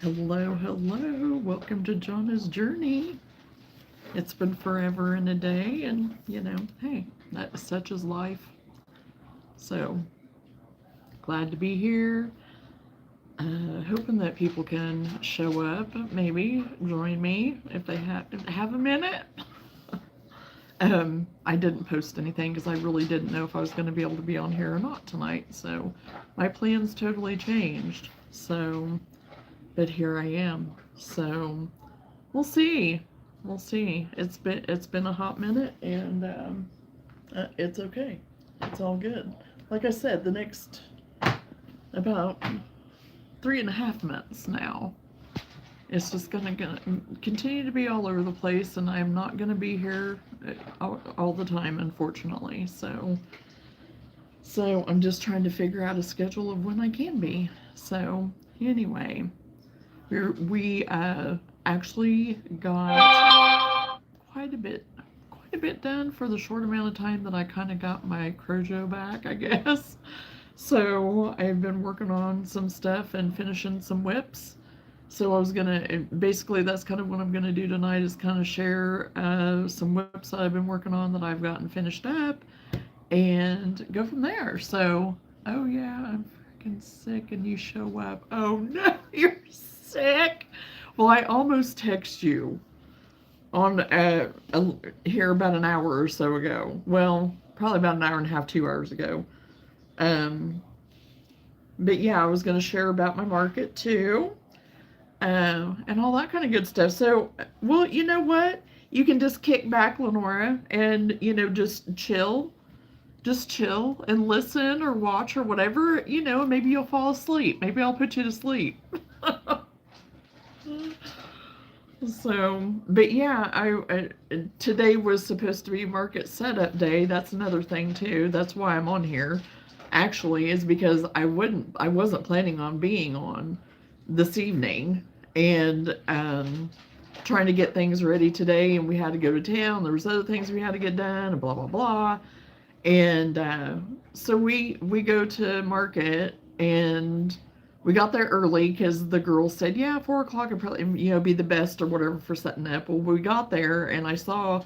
Hello, hello. Welcome to Johnna's journey. It's been forever and a day, and hey, such is life. So glad to be here. Hoping that people can show up, maybe join me if they have a minute. I didn't post anything because I really didn't know if I was going to be able to be on here or not tonight. So my plans totally changed. But here I am. So we'll see. We'll see. It's been a hot minute, and it's okay. It's all good. Like I said, the next about 3.5 months now, it's just gonna continue to be all over the place, and I'm not gonna be here all the time, unfortunately. So I'm just trying to figure out a schedule of when I can be. So anyway, we actually got quite a bit done for the short amount of time that I kind of got my crochet back, I guess. So I've been working on some stuff and finishing some whips. So I was gonna basically that's kind of what I'm gonna do tonight is kind of share some whips that I've been working on that I've gotten finished up and go from there. So oh yeah, I'm freaking sick and you show up. Oh no, you're sick. Well, I almost text you on here about an hour or so ago. Well, probably about an hour and a half, 2 hours ago. But yeah, I was going to share about my market too, and all that kind of good stuff. So, well, you know what? You can just kick back, Lenora, and just chill and listen or watch or whatever. Maybe you'll fall asleep. Maybe I'll put you to sleep. So, but yeah, I today was supposed to be market setup day. That's another thing too. That's why I'm on here. Actually, is because I wasn't planning on being on this evening, and trying to get things ready today, and we had to go to town. There was other things we had to get done, and blah blah blah. And so we go to market, and we got there early because the girls said, yeah, 4 o'clock would probably be the best or whatever for setting up. Well, we got there, and I saw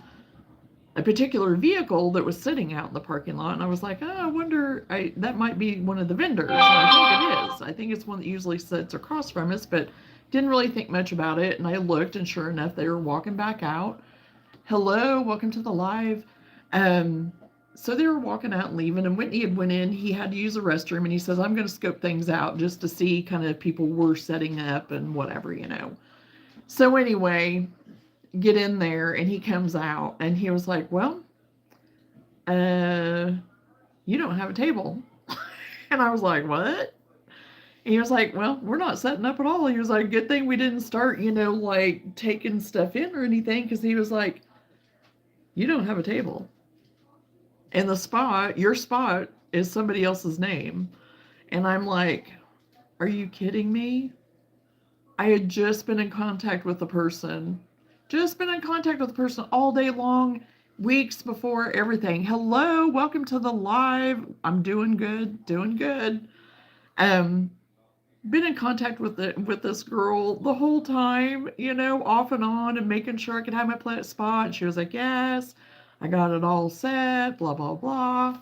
a particular vehicle that was sitting out in the parking lot, and I was like, oh, I wonder, that might be one of the vendors. And I think it is. I think it's one that usually sits across from us, but didn't really think much about it. And I looked, and sure enough, they were walking back out. Hello, welcome to the live. So they were walking out and leaving, and Whitney had went in. He had to use the restroom, and he says, I'm going to scope things out just to see kind of if people were setting up and whatever. So anyway, get in there, and he comes out, and he was like, well, you don't have a table. And I was like, what? And he was like, well, we're not setting up at all. He was like, good thing we didn't start, like taking stuff in or anything, because he was like, you don't have a table. And your spot is somebody else's name. And I'm like, are you kidding me? I had just been in contact with the person. All day long, weeks before everything. Hello, welcome to the live. I'm doing good. Been in contact with this girl the whole time, off and on, and making sure I could have my spot. And she was like, yes, I got it all set, blah, blah, blah.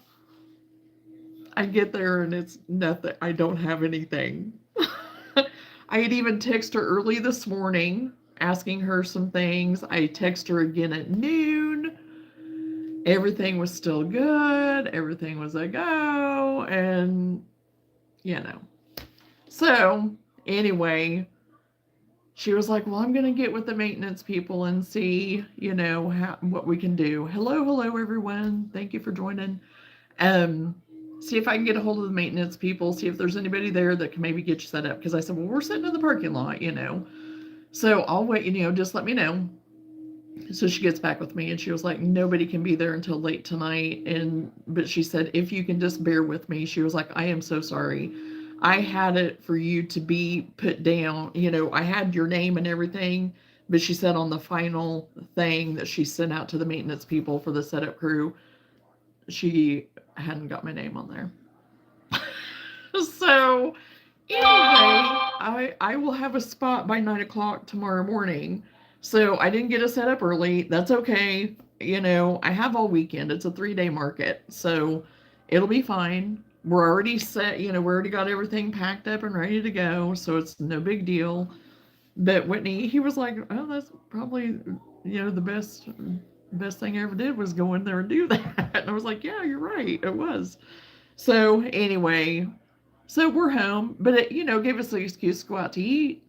I get there and it's nothing. I don't have anything. I had even texted her early this morning asking her some things. I texted her again at noon. Everything was still good. Everything was a go. And, So, anyway, she was like, well, I'm going to get with the maintenance people and see, what we can do. Hello, everyone. Thank you for joining. See if I can get a hold of the maintenance people, see if there's anybody there that can maybe get you set up. Because I said, well, we're sitting in the parking lot, So I'll wait, just let me know. So she gets back with me, and she was like, nobody can be there until late tonight. But she said, if you can just bear with me. She was like, I am so sorry. I had it for you to be put down. I had your name and everything, but she said on the final thing that she sent out to the maintenance people for the setup crew, she hadn't got my name on there. So I will have a spot by 9 o'clock tomorrow morning. So I didn't get to set up early. That's okay. I have all weekend. It's a 3-day market. So it'll be fine. We're already set, we already got everything packed up and ready to go. So it's no big deal. But Whitney, he was like, oh, that's probably, the best thing I ever did was go in there and do that. And I was like, yeah, you're right. It was. So anyway, so we're home, but it, gave us an excuse to go out to eat.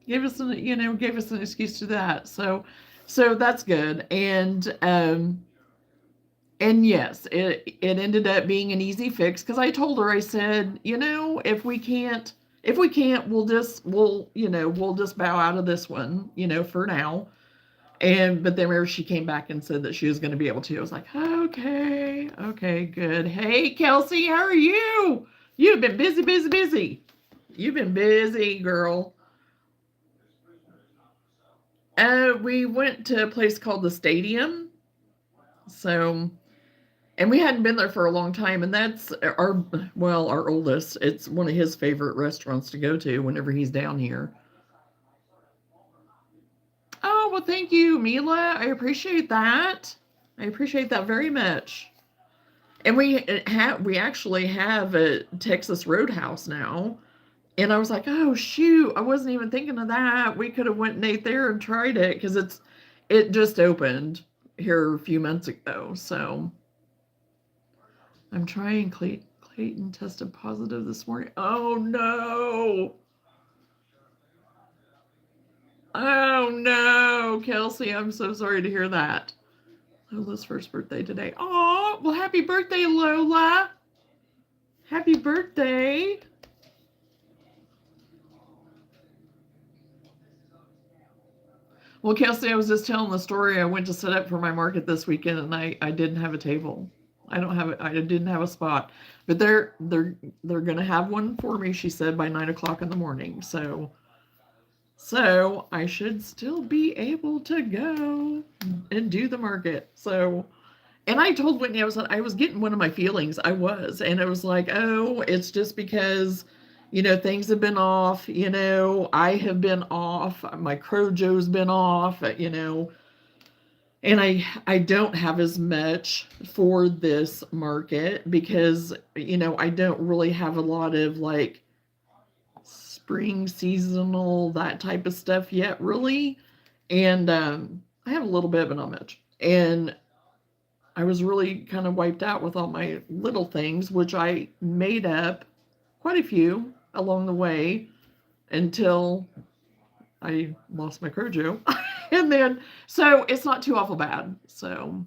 Gave us an excuse to that. So that's good. And yes, it ended up being an easy fix because I told her, I said, if we can't, we'll just bow out of this one, for now. But then whenever she came back and said that she was going to be able to, I was like, okay, good. Hey, Kelsey, how are you? You've been busy, busy, busy. You've been busy, girl. We went to a place called the Stadium. So, and we hadn't been there for a long time, and that's our oldest. It's one of his favorite restaurants to go to whenever he's down here. Oh, well, thank you, Mila. I appreciate that. I appreciate that very much. And we actually have a Texas Roadhouse now. And I was like, oh shoot, I wasn't even thinking of that. We could have went and ate there and tried it because it just opened here a few months ago. So I'm trying. Clayton tested positive this morning. Oh no. Oh no, Kelsey, I'm so sorry to hear that. Lola's first birthday today. Oh, well, happy birthday, Lola. Happy birthday. Well, Kelsey, I was just telling the story. I went to set up for my market this weekend, and I didn't have a table. I didn't have a spot, but they're gonna have one for me. She said by 9 o'clock in the morning. So I should still be able to go and do the market. So, and I told Whitney I was getting one of my feelings. I was, and it was like, oh, it's just because things have been off, I have been off, my Crojo's been off, and I don't have as much for this market because, I don't really have a lot of like spring seasonal, that type of stuff yet, really. And I have a little bit, but not much. And I was really kind of wiped out with all my little things, which I made up quite a few along the way until I lost my Crojo. And then, so it's not too awful bad. So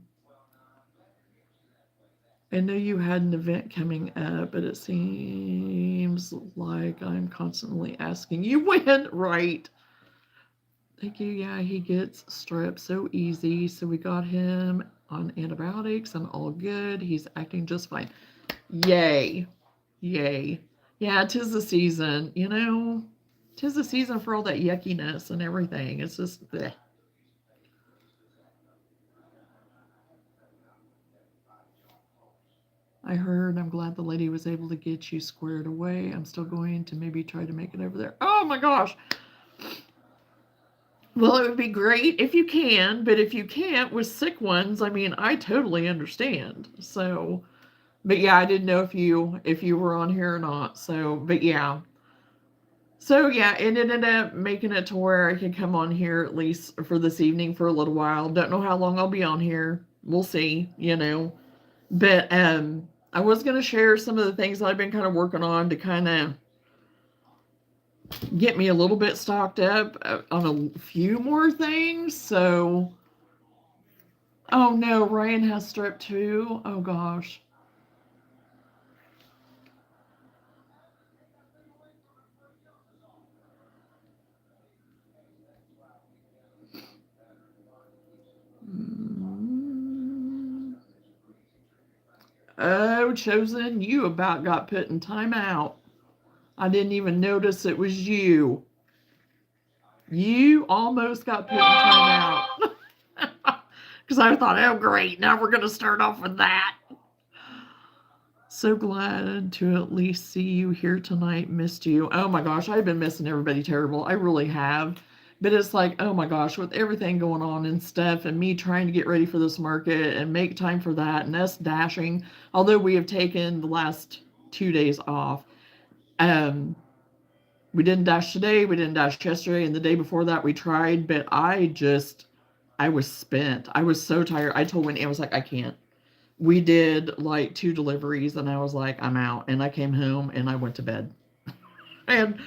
I know you had an event coming up, but it seems like I'm constantly asking you when, right? Thank you. Yeah, he gets strep so easy. So we got him on antibiotics and all good. He's acting just fine. Yay. Yay. Yeah, 'tis the season, 'tis the season for all that yuckiness and everything. It's just bleh. I heard. I'm glad the lady was able to get you squared away. I'm still going to maybe try to make it over there. Oh my gosh. Well, it would be great if you can, but if you can't with sick ones, I mean, I totally understand. So, but yeah, I didn't know if you were on here or not. So, but yeah. So yeah, it ended up making it to where I could come on here at least for this evening for a little while. Don't know how long I'll be on here. We'll see, But I was going to share some of the things that I've been kind of working on to kind of get me a little bit stocked up on a few more things. So, oh no, Ryan has strep too. Oh gosh. Oh, Chosen, you about got put in timeout. I didn't even notice it was you. You almost got put in timeout. Because I thought, oh, great, now we're going to start off with that. So glad to at least see you here tonight. Missed you. Oh my gosh, I've been missing everybody terrible. I really have. But it's like, oh my gosh, with everything going on and stuff, and me trying to get ready for this market and make time for that, and us dashing, although we have taken the last 2 days off. Um, we didn't dash today, we didn't dash yesterday, and the day before that we tried, but I was spent. I was so tired. I told Winnie, I was like, I can't. We did like 2 deliveries, and I was like, I'm out. And I came home and I went to bed. And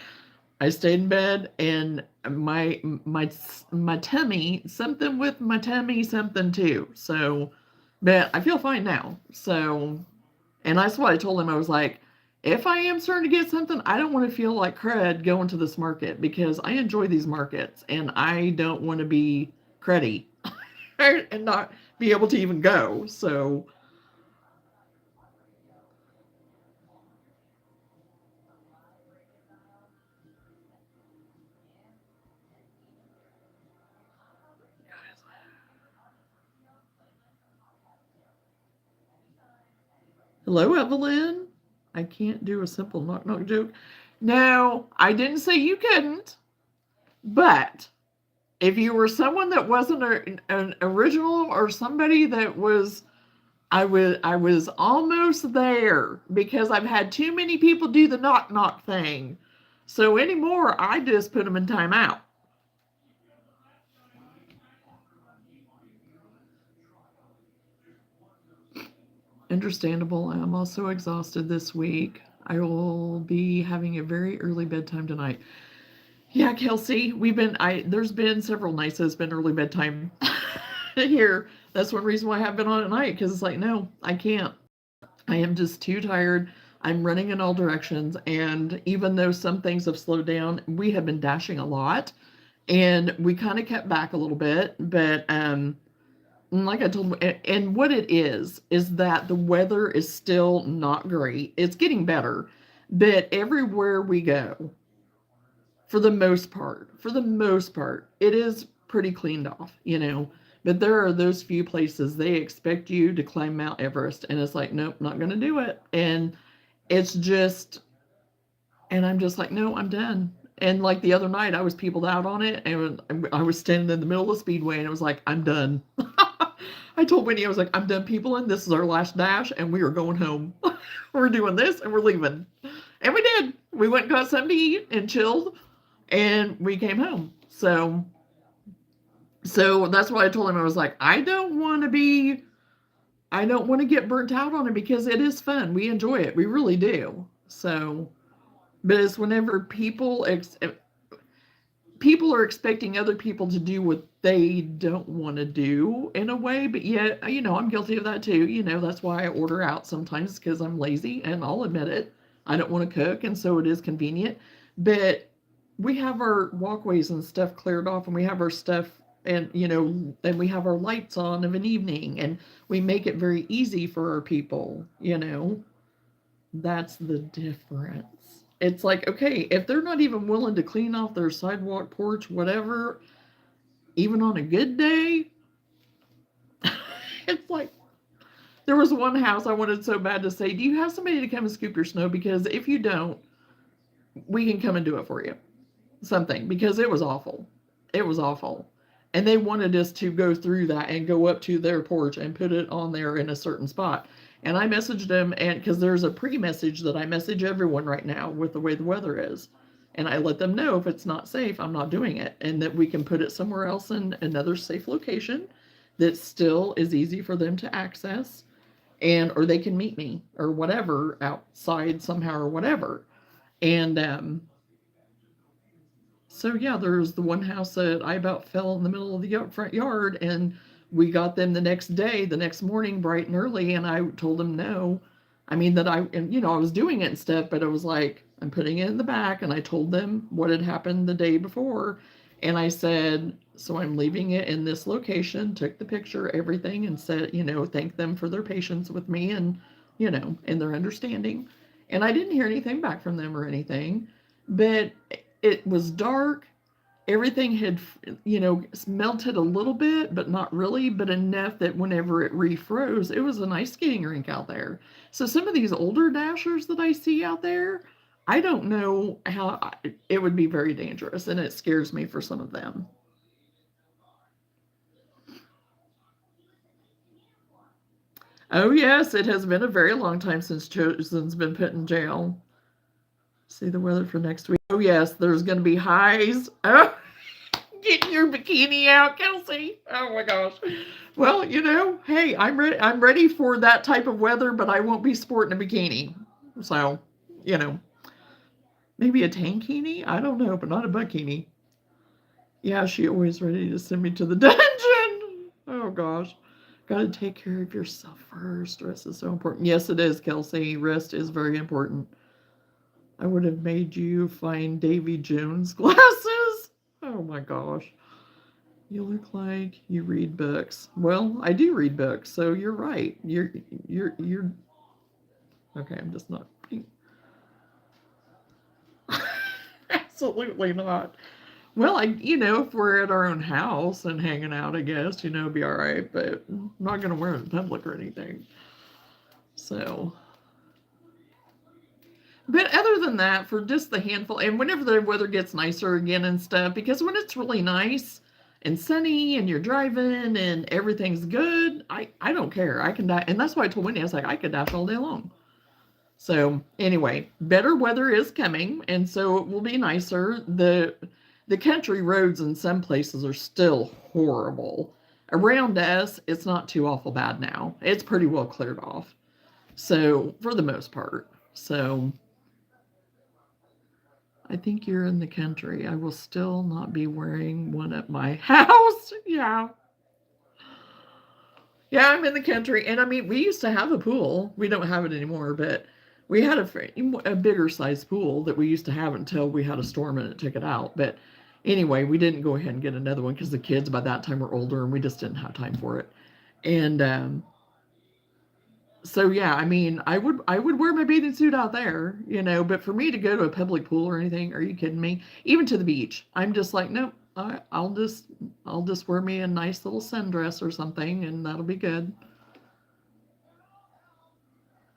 I stayed in bed, and my tummy, something with my tummy, something too. So, but I feel fine now. So, and that's what I told him. I was like, if I am starting to get something, I don't want to feel like crud going to this market, because I enjoy these markets and I don't want to be cruddy and not be able to even go. So, hello, Evelyn. I can't do a simple knock knock joke. No, I didn't say you couldn't, but if you were someone that wasn't an original, or somebody that was, I was almost there, because I've had too many people do the knock knock thing. So anymore, I just put them in timeout. Understandable. I'm also exhausted this week. I will be having a very early bedtime tonight. Yeah, Kelsey, there's been several nights that's been early bedtime here. That's one reason why I have been on at night, because it's like, no, I can't. I am just too tired. I'm running in all directions, and even though some things have slowed down, we have been dashing a lot, and we kind of kept back a little bit, but like I told you, and what it is that the weather is still not great. It's getting better, but everywhere we go, for the most part, it is pretty cleaned off. But there are those few places they expect you to climb Mount Everest, and it's like, nope, not going to do it. And it's just, and I'm just like, no, I'm done. And like the other night, I was peopled out on it, and I was standing in the middle of the speedway, and it was like, I'm done. I told Winnie, I was like, I'm done peopling. This is our last dash, and we are going home. We're doing this, and we're leaving. And we did. We went and got something to eat and chilled, and we came home. So that's why I told him. I was like, I don't want to get burnt out on it, because it is fun. We enjoy it. We really do. So, but it's whenever people are expecting other people to do what they don't want to do, in a way. But yet, I'm guilty of that too. That's why I order out sometimes, because I'm lazy, and I'll admit it. I don't want to cook, and so it is convenient. But we have our walkways and stuff cleared off, and we have our stuff, and and we have our lights on of an evening, and we make it very easy for our people. That's the difference. It's like, okay, if they're not even willing to clean off their sidewalk, porch, whatever, even on a good day, it's like, there was one house I wanted so bad to say, do you have somebody to come and scoop your snow? Because if you don't, we can come and do it for you. Something, because it was awful. It was awful. And they wanted us to go through that and go up to their porch and put it on there in a certain spot. And I messaged them, and because there's a pre-message that I message everyone right now with the way the weather is. And I let them know, if it's not safe, I'm not doing it. And that we can put it somewhere else in another safe location that still is easy for them to access. Or they can meet me or whatever outside somehow or whatever. And so yeah, there's the one house that I about fell in the middle of the front yard, and we got them the next day, the next morning, bright and early, and I told them no. I mean, that I was doing it and stuff, but I was like, I'm putting it in the back, and I told them what had happened the day before, and I said, so I'm leaving it in this location, took the picture, everything, and said, thank them for their patience with me, and and their understanding. And I didn't hear anything back from them or anything, but it was dark, everything had, melted a little bit, but not really, but enough that whenever it refroze, it was a nice skating rink out there. So some of these older dashers that I see out there, I don't know how it would be very dangerous, and it scares me for some of them. Oh yes, it has been a very long time since Chosen's been put in jail. See the weather for next week. Oh yes, there's going to be highs. Oh, getting your bikini out, Kelsey. Oh my gosh. Well, hey, I'm ready. I'm ready for that type of weather, but I won't be sporting a bikini. So, maybe a tankini. I don't know, but not a bikini. Yeah, she always ready to send me to the dungeon. Oh gosh. Got to take care of yourself first. Rest is so important. Yes, it is, Kelsey. Rest is very important. I would have made you find Davy Jones glasses. Oh my gosh. You look like you read books. Well, I do read books, so you're right. You're okay, I'm just not. Absolutely not. Well, if we're at our own house and hanging out, I guess, it'd be all right, but I'm not going to wear it in public or anything. So, but other than that, for just the handful, and whenever the weather gets nicer again and stuff, because when it's really nice and sunny and you're driving and everything's good, I don't care. I can die. And that's why I told Wendy, I was like, I could dash all day long. So anyway, better weather is coming, and so it will be nicer. The country roads in some places are still horrible. Around us, it's not too awful bad now. It's pretty well cleared off. So, for the most part. So, I think you're in the country. I will still not be wearing one at my house. Yeah. Yeah, I'm in the country. And I mean, we used to have a pool. We don't have it anymore, but we had a bigger size pool that we used to have until we had a storm and it took it out. But anyway, we didn't go ahead and get another one because the kids by that time were older and we just didn't have time for it. And so yeah, I mean, I would wear my bathing suit out there, but for me to go to a public pool or anything, are you kidding me? Even to the beach, I'm just like, nope. I'll just wear me a nice little sundress or something, and that'll be good.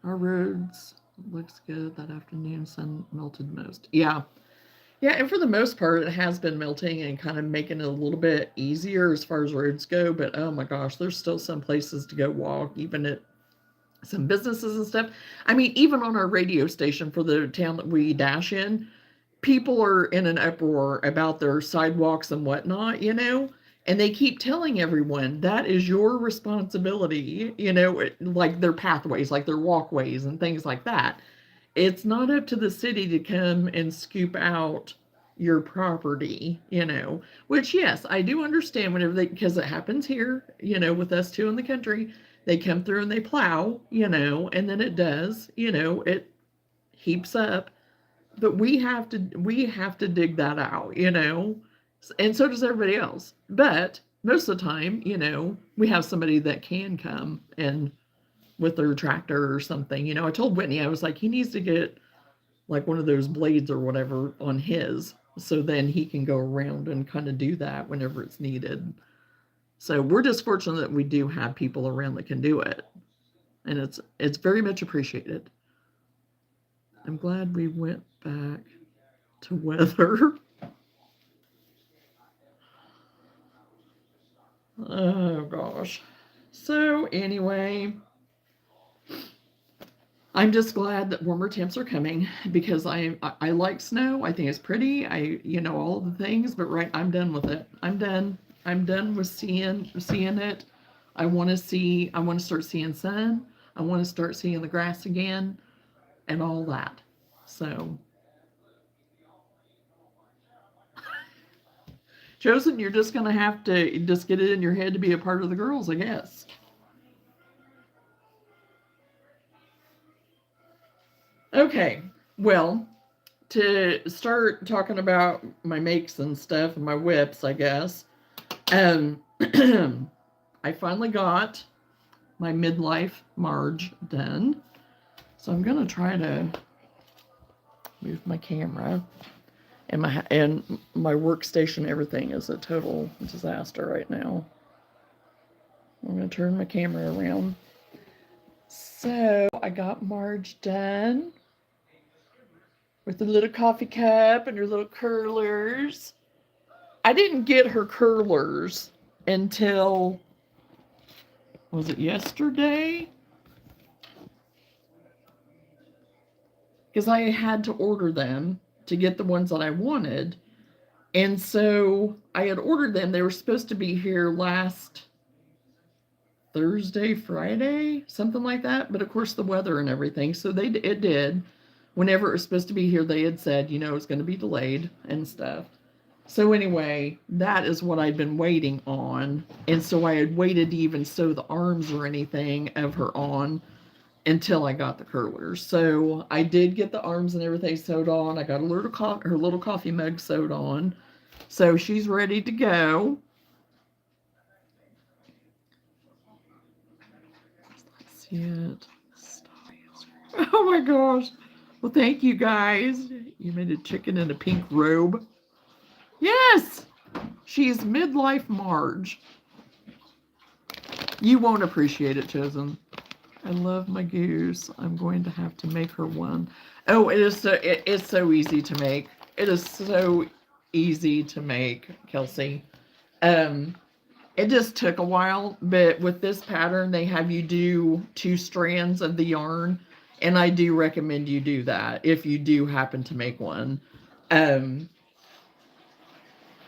Our roads looks good that afternoon. Sun melted most. Yeah, and for the most part, it has been melting and kind of making it a little bit easier as far as roads go. But oh my gosh, there's still some places to go walk, even at some businesses and stuff. I mean, even on our radio station for the town that we dash in, people are in an uproar about their sidewalks and whatnot, and they keep telling everyone that is your responsibility, like their pathways, like their walkways and things like that. It's not up to the city to come and scoop out your property, which, yes, I do understand whenever because it happens here, with us too in the country. They come through and they plow, and then it does, it heaps up. But we have to dig that out, and so does everybody else. But most of the time, we have somebody that can come and with their tractor or something. I told Whitney, I was like, he needs to get like one of those blades or whatever on his, so then he can go around and kind of do that whenever it's needed. So we're just fortunate that we do have people around that can do it, and it's very much appreciated. I'm glad we went back to weather. Oh gosh. So anyway, I'm just glad that warmer temps are coming because I like snow. I think it's pretty. All the things, but I'm done with it. I'm done. I'm done with seeing it. I want to start seeing sun. I want to start seeing the grass again and all that. So, Chosen, you're just going to have to just get it in your head to be a part of the girls, I guess. Okay, well, to start talking about my makes and stuff and my whips, I guess, I finally got my midlife Marge done. So I'm going to try to move my camera. And my workstation, everything is a total disaster right now. I'm going to turn my camera around. So I got Marge done with the little coffee cup and her little curlers. I didn't get her curlers until, was it yesterday? Because I had to order them to get the ones that I wanted. And so I had ordered them. They were supposed to be here last Thursday, Friday, something like that. But of course, the weather and everything. So it did. Whenever it was supposed to be here, they had said, you know, it's going to be delayed and stuff. So anyway, that is what I'd been waiting on. And so I had waited to even sew the arms or anything of her on until I got the curlers. So I did get the arms and everything sewed on. I got her little coffee mug sewed on. So she's ready to go. Let's see it. Oh my gosh. Well, thank you guys. You made a chicken in a pink robe. Yes! She's midlife Marge. You won't appreciate it, Chosen. I love my goose. I'm going to have to make her one. Oh, it's so easy to make. It is so easy to make, Kelsey. It just took a while, but with this pattern, they have you do 2 strands of the yarn, and I do recommend you do that if you do happen to make one.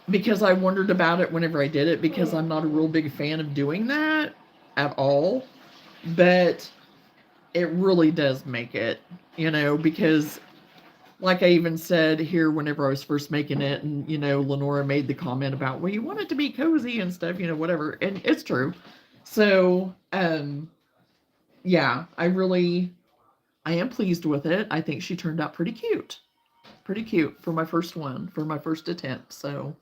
Because I wondered about it whenever I did it, because I'm not a real big fan of doing that at all. But it really does make it, you know, because like I even said here whenever I was first making it, and, you know, Lenora made the comment about, well, you want it to be cozy and stuff, you know, whatever. And it's true. So, yeah, I am pleased with it. I think she turned out pretty cute. Pretty cute for my first one, for my first attempt. So,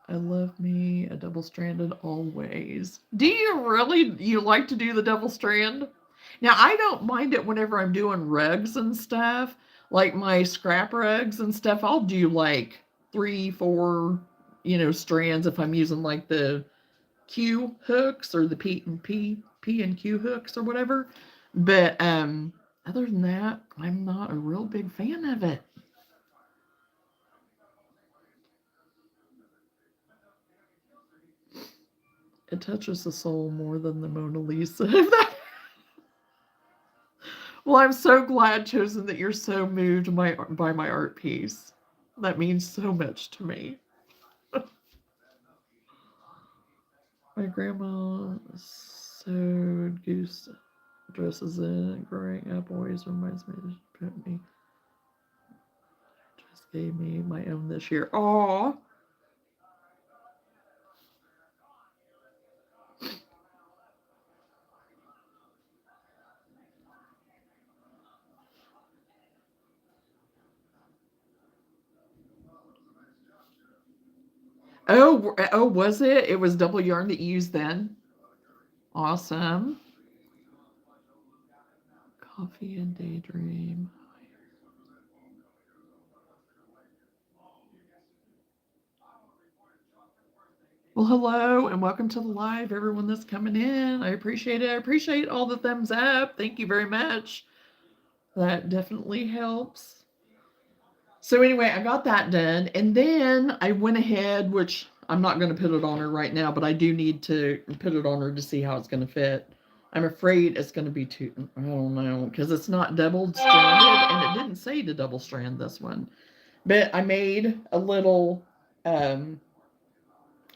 I love me a double stranded always. Do you like to do the double strand? Now, I don't mind it whenever I'm doing rugs and stuff, like my scrap rugs and stuff. I'll do like 3, 4, you know, strands if I'm using like the Q hooks or the P and Q hooks or whatever. But other than that, I'm not a real big fan of it. It touches the soul more than the Mona Lisa. Well, I'm so glad, Chosen, that you're so moved by my art piece. That means so much to me. My grandma sewed goose dresses in. Growing up always reminds me to put me. Just gave me my own this year. Aw. Oh, was it? It was double yarn that you used then? Awesome. Coffee and daydream. Well, hello and welcome to the live, everyone that's coming in. I appreciate it. I appreciate all the thumbs up. Thank you very much. That definitely helps. So anyway, I got that done, and then I went ahead, which I'm not going to put it on her right now, but I do need to put it on her to see how it's going to fit. I'm afraid it's going to be too, I don't know, because it's not double stranded, and it didn't say to double strand this one. But I made a little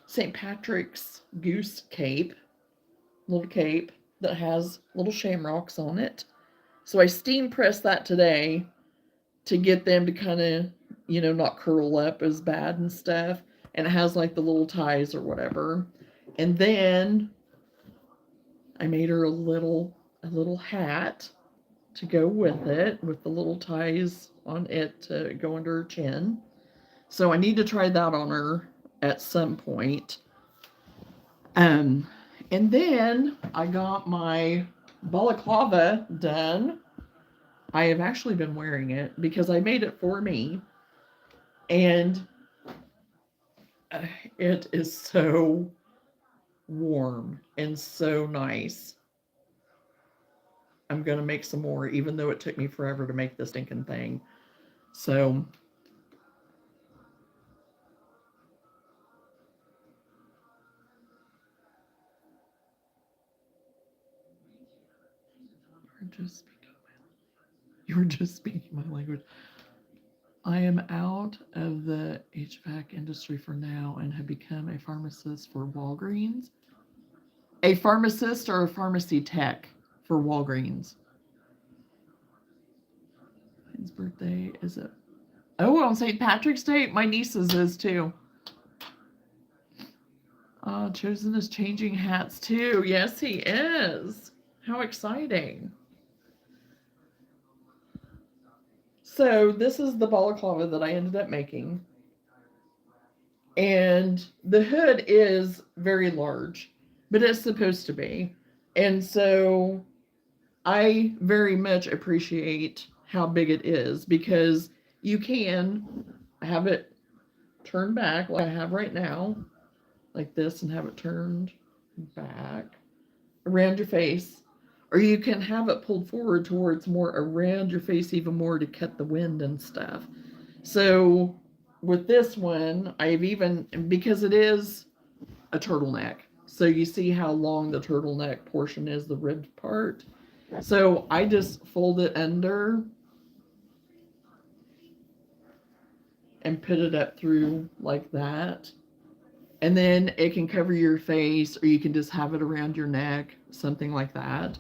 St. Patrick's goose cape, little cape that has little shamrocks on it. So I steam pressed that today to get them to kind of, you know, not curl up as bad and stuff. And it has like the little ties or whatever. And then I made her a little hat to go with it, with the little ties on it to go under her chin. So I need to try that on her at some point. And then I got my balaclava done. I have actually been wearing it because I made it for me, and it is so warm and so nice. I'm going to make some more, even though it took me forever to make this stinking thing. So, you're just speaking my language. I am out of the HVAC industry for now and have become a pharmacist for Walgreens. A pharmacist or a pharmacy tech for Walgreens. His birthday is it? Oh, on St. Patrick's Day, my niece's is too. Chosen is changing hats too. Yes, he is. How exciting. So this is the balaclava that I ended up making. And the hood is very large, but it's supposed to be. And so I very much appreciate how big it is because you can have it turned back like I have right now, like this, and have it turned back around your face. Or you can have it pulled forward towards more around your face even more to cut the wind and stuff. So with this one, I've even, because it is a turtleneck, so you see how long the turtleneck portion is, the ribbed part. So I just fold it under and put it up through like that. And then it can cover your face, or you can just have it around your neck, something like that.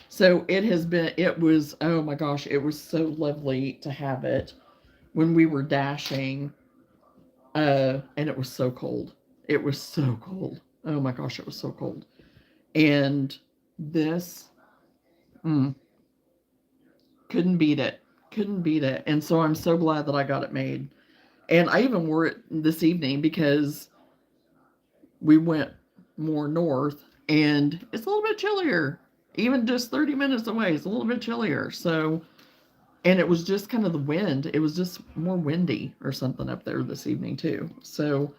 So it was, oh my gosh, it was so lovely to have it when we were dashing. And it was so cold. It was so cold. Oh my gosh, it was so cold. And this, couldn't beat it. Couldn't beat it. And so I'm so glad that I got it made. And I even wore it this evening because we went more north and it's a little bit chillier. Even just 30 minutes away, it's a little bit chillier. So, and it was just kind of the wind. It was just more windy or something up there this evening too. So,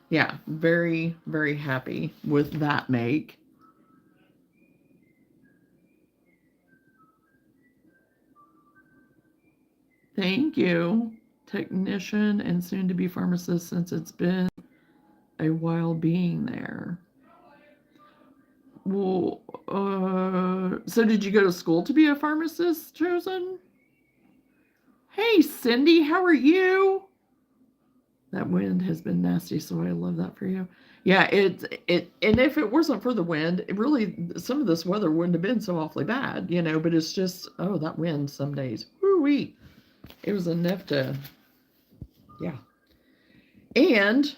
yeah, very, very happy with that make. Thank you, technician and soon to be pharmacist, since it's been a while being there. Well, so did you go to school to be a pharmacist, Chosen? Hey, Cindy, how are you? That wind has been nasty, so I love that for you. Yeah, and if it wasn't for the wind, it really, some of this weather wouldn't have been so awfully bad, but it's just, oh, that wind some days. Woo-wee. It was enough to, yeah. And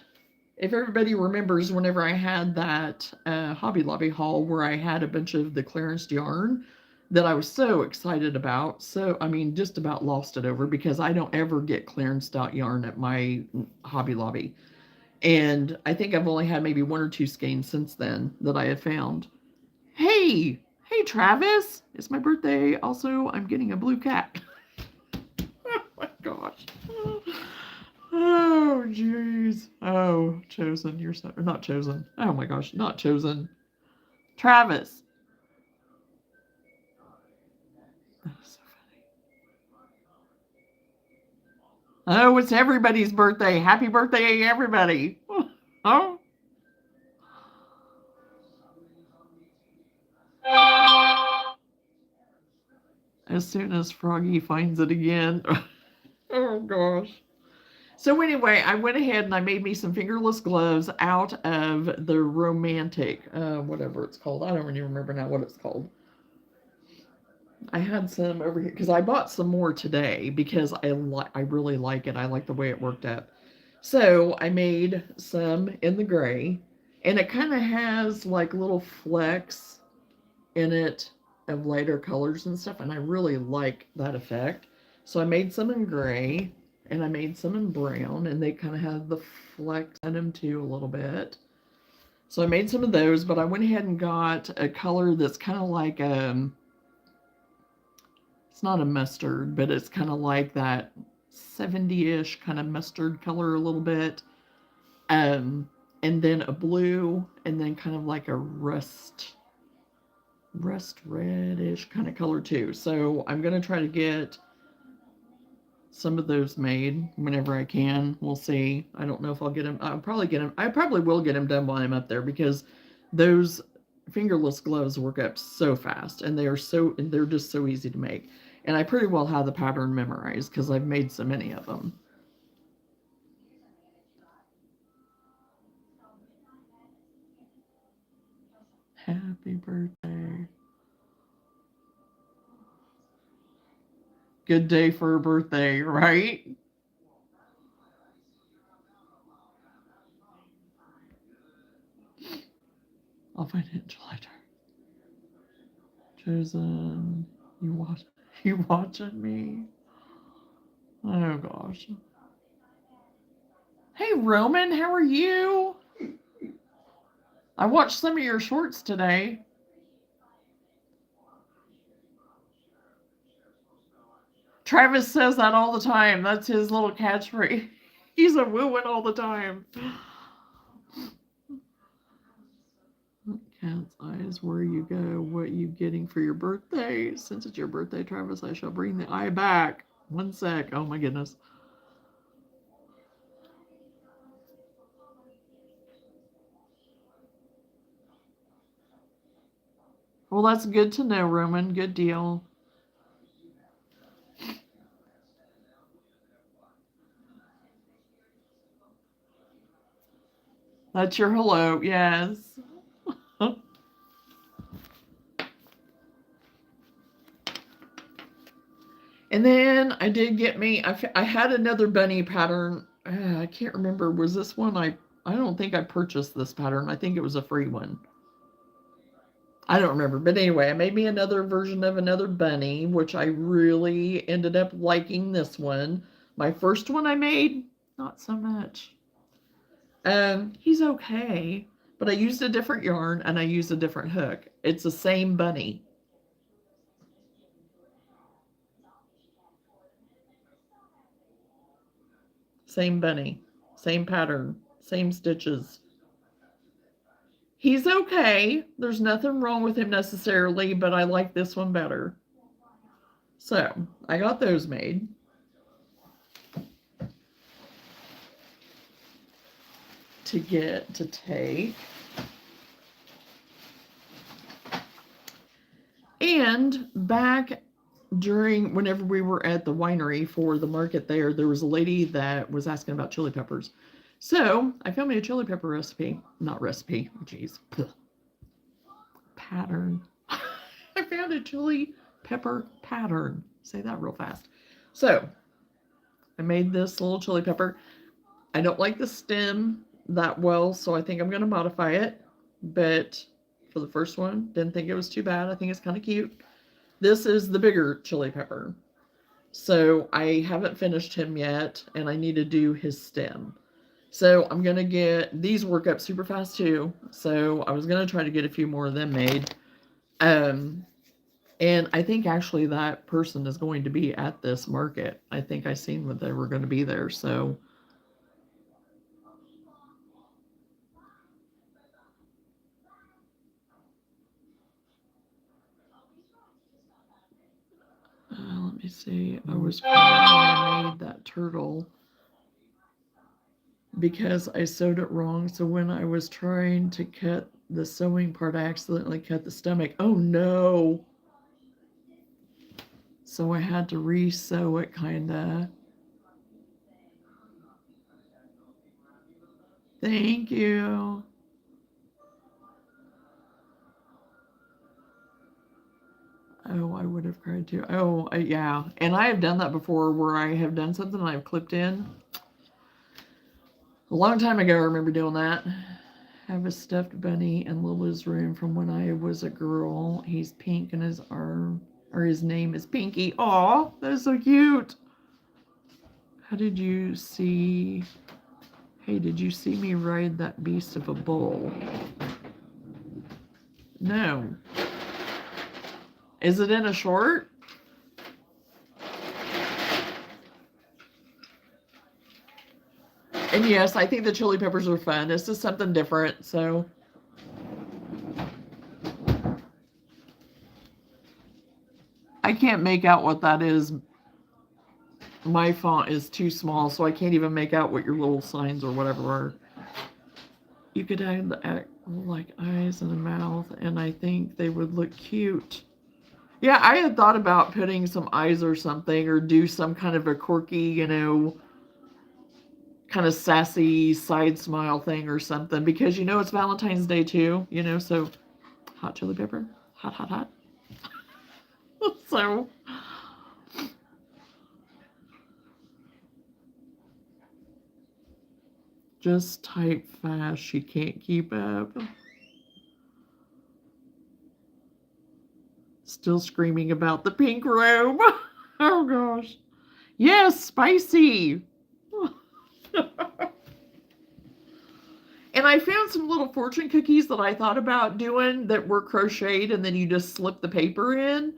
if everybody remembers, whenever I had that Hobby Lobby haul where I had a bunch of the clearance yarn that I was so excited about, so I mean, just about lost it over because I don't ever get clearanced out yarn at my Hobby Lobby. And I think I've only had maybe one or two skeins since then that I have found. Hey, Travis, it's my birthday. Also, I'm getting a blue cat. Oh my gosh. Oh, jeez. Oh, Chosen, you're so, not Chosen. Oh my gosh, not Chosen. Travis. That is so funny. Oh, it's everybody's birthday. Happy birthday, everybody. Oh. As soon as Froggy finds it again. Oh gosh. So anyway, I went ahead and I made me some fingerless gloves out of the romantic, whatever it's called. I don't even remember now what it's called. I had some over here because I bought some more today because I really like it. I like the way it worked out. So I made some in the gray, and it kind of has like little flecks in it of lighter colors and stuff, and I really like that effect. So I made some in gray, and I made some in brown, and they kind of have the flecks in them too a little bit. So I made some of those, but I went ahead and got a color that's kind of like It's not a mustard, but it's kind of like that 70-ish kind of mustard color a little bit. And then a blue, and then kind of like a rust reddish kind of color too. So I'm going to try to get some of those made whenever I can. We'll see. I don't know if I'll get them. I'll probably get them. I probably will get them done while I'm up there, because those fingerless gloves work up so fast, and they're just so easy to make. And I pretty well have the pattern memorized because I've made so many of them. Happy birthday. Good day for a birthday, right? I'll find it in July. Chosen. You watching me? Oh gosh. Hey Roman, how are you? I watched some of your shorts today. Travis says that all the time. That's his little catchphrase. He's a wooing all the time. Cat's eyes, where you go, what you getting for your birthday? Since it's your birthday, Travis, I shall bring the eye back. One sec. Oh my goodness. Well, that's good to know, Roman. Good deal. That's your hello. Yes. And then I did get me, I had another bunny pattern. I can't remember. Was this one? I don't think I purchased this pattern. I think it was a free one. I don't remember. But anyway, I made me another version of another bunny, which I really ended up liking this one. My first one I made, not so much. He's okay, but I used a different yarn and I used a different hook. It's the same bunny. Same bunny, same pattern, same stitches. He's okay. There's nothing wrong with him necessarily, but I like this one better. So I got those made. To take. And back whenever we were at the winery for the market there was a lady that was asking about chili peppers. So I found me a chili pepper recipe. Not recipe, geez. Pattern. I found a chili pepper pattern. Say that real fast. So I made this little chili pepper. I don't like the stem that well, so I think I'm going to modify it. But for the first one, didn't think it was too bad. I think it's kind of cute. This is the bigger chili pepper. So I haven't finished him yet, and I need to do his stem. So I'm going to get, these work up super fast too. So I was going to try to get a few more of them made. And I think actually that person is going to be at this market. I think I seen that they were going to be there. So let me see. I was proud I made that turtle because I sewed it wrong. So when I was trying to cut the sewing part, I accidentally cut the stomach. Oh no. So I had to re-sew it kinda. Thank you. Oh, I would have cried too. Oh, yeah. And I have done that before where I have done something and I've clipped in. A long time ago, I remember doing that. Have a stuffed bunny in Lila's room from when I was a girl. He's pink and his arm, or his name is Pinky. Aw, that is so cute. How did you see? Hey, did you see me ride that beast of a bull? No. Is it in a short? And yes, I think the chili peppers are fun. It's just something different, so. I can't make out what that is. My font is too small, so I can't even make out what your little signs or whatever are. You could add like eyes and a mouth, and I think they would look cute. Yeah, I had thought about putting some eyes or something, or do some kind of a quirky, you know, kind of sassy side smile thing or something, because you know it's Valentine's Day too, you know, so hot chili pepper, hot, hot, hot. So just type fast, she can't keep up. Still screaming about the pink robe. Oh gosh. Yes, spicy. And I found some little fortune cookies that I thought about doing that were crocheted, and then you just slip the paper in,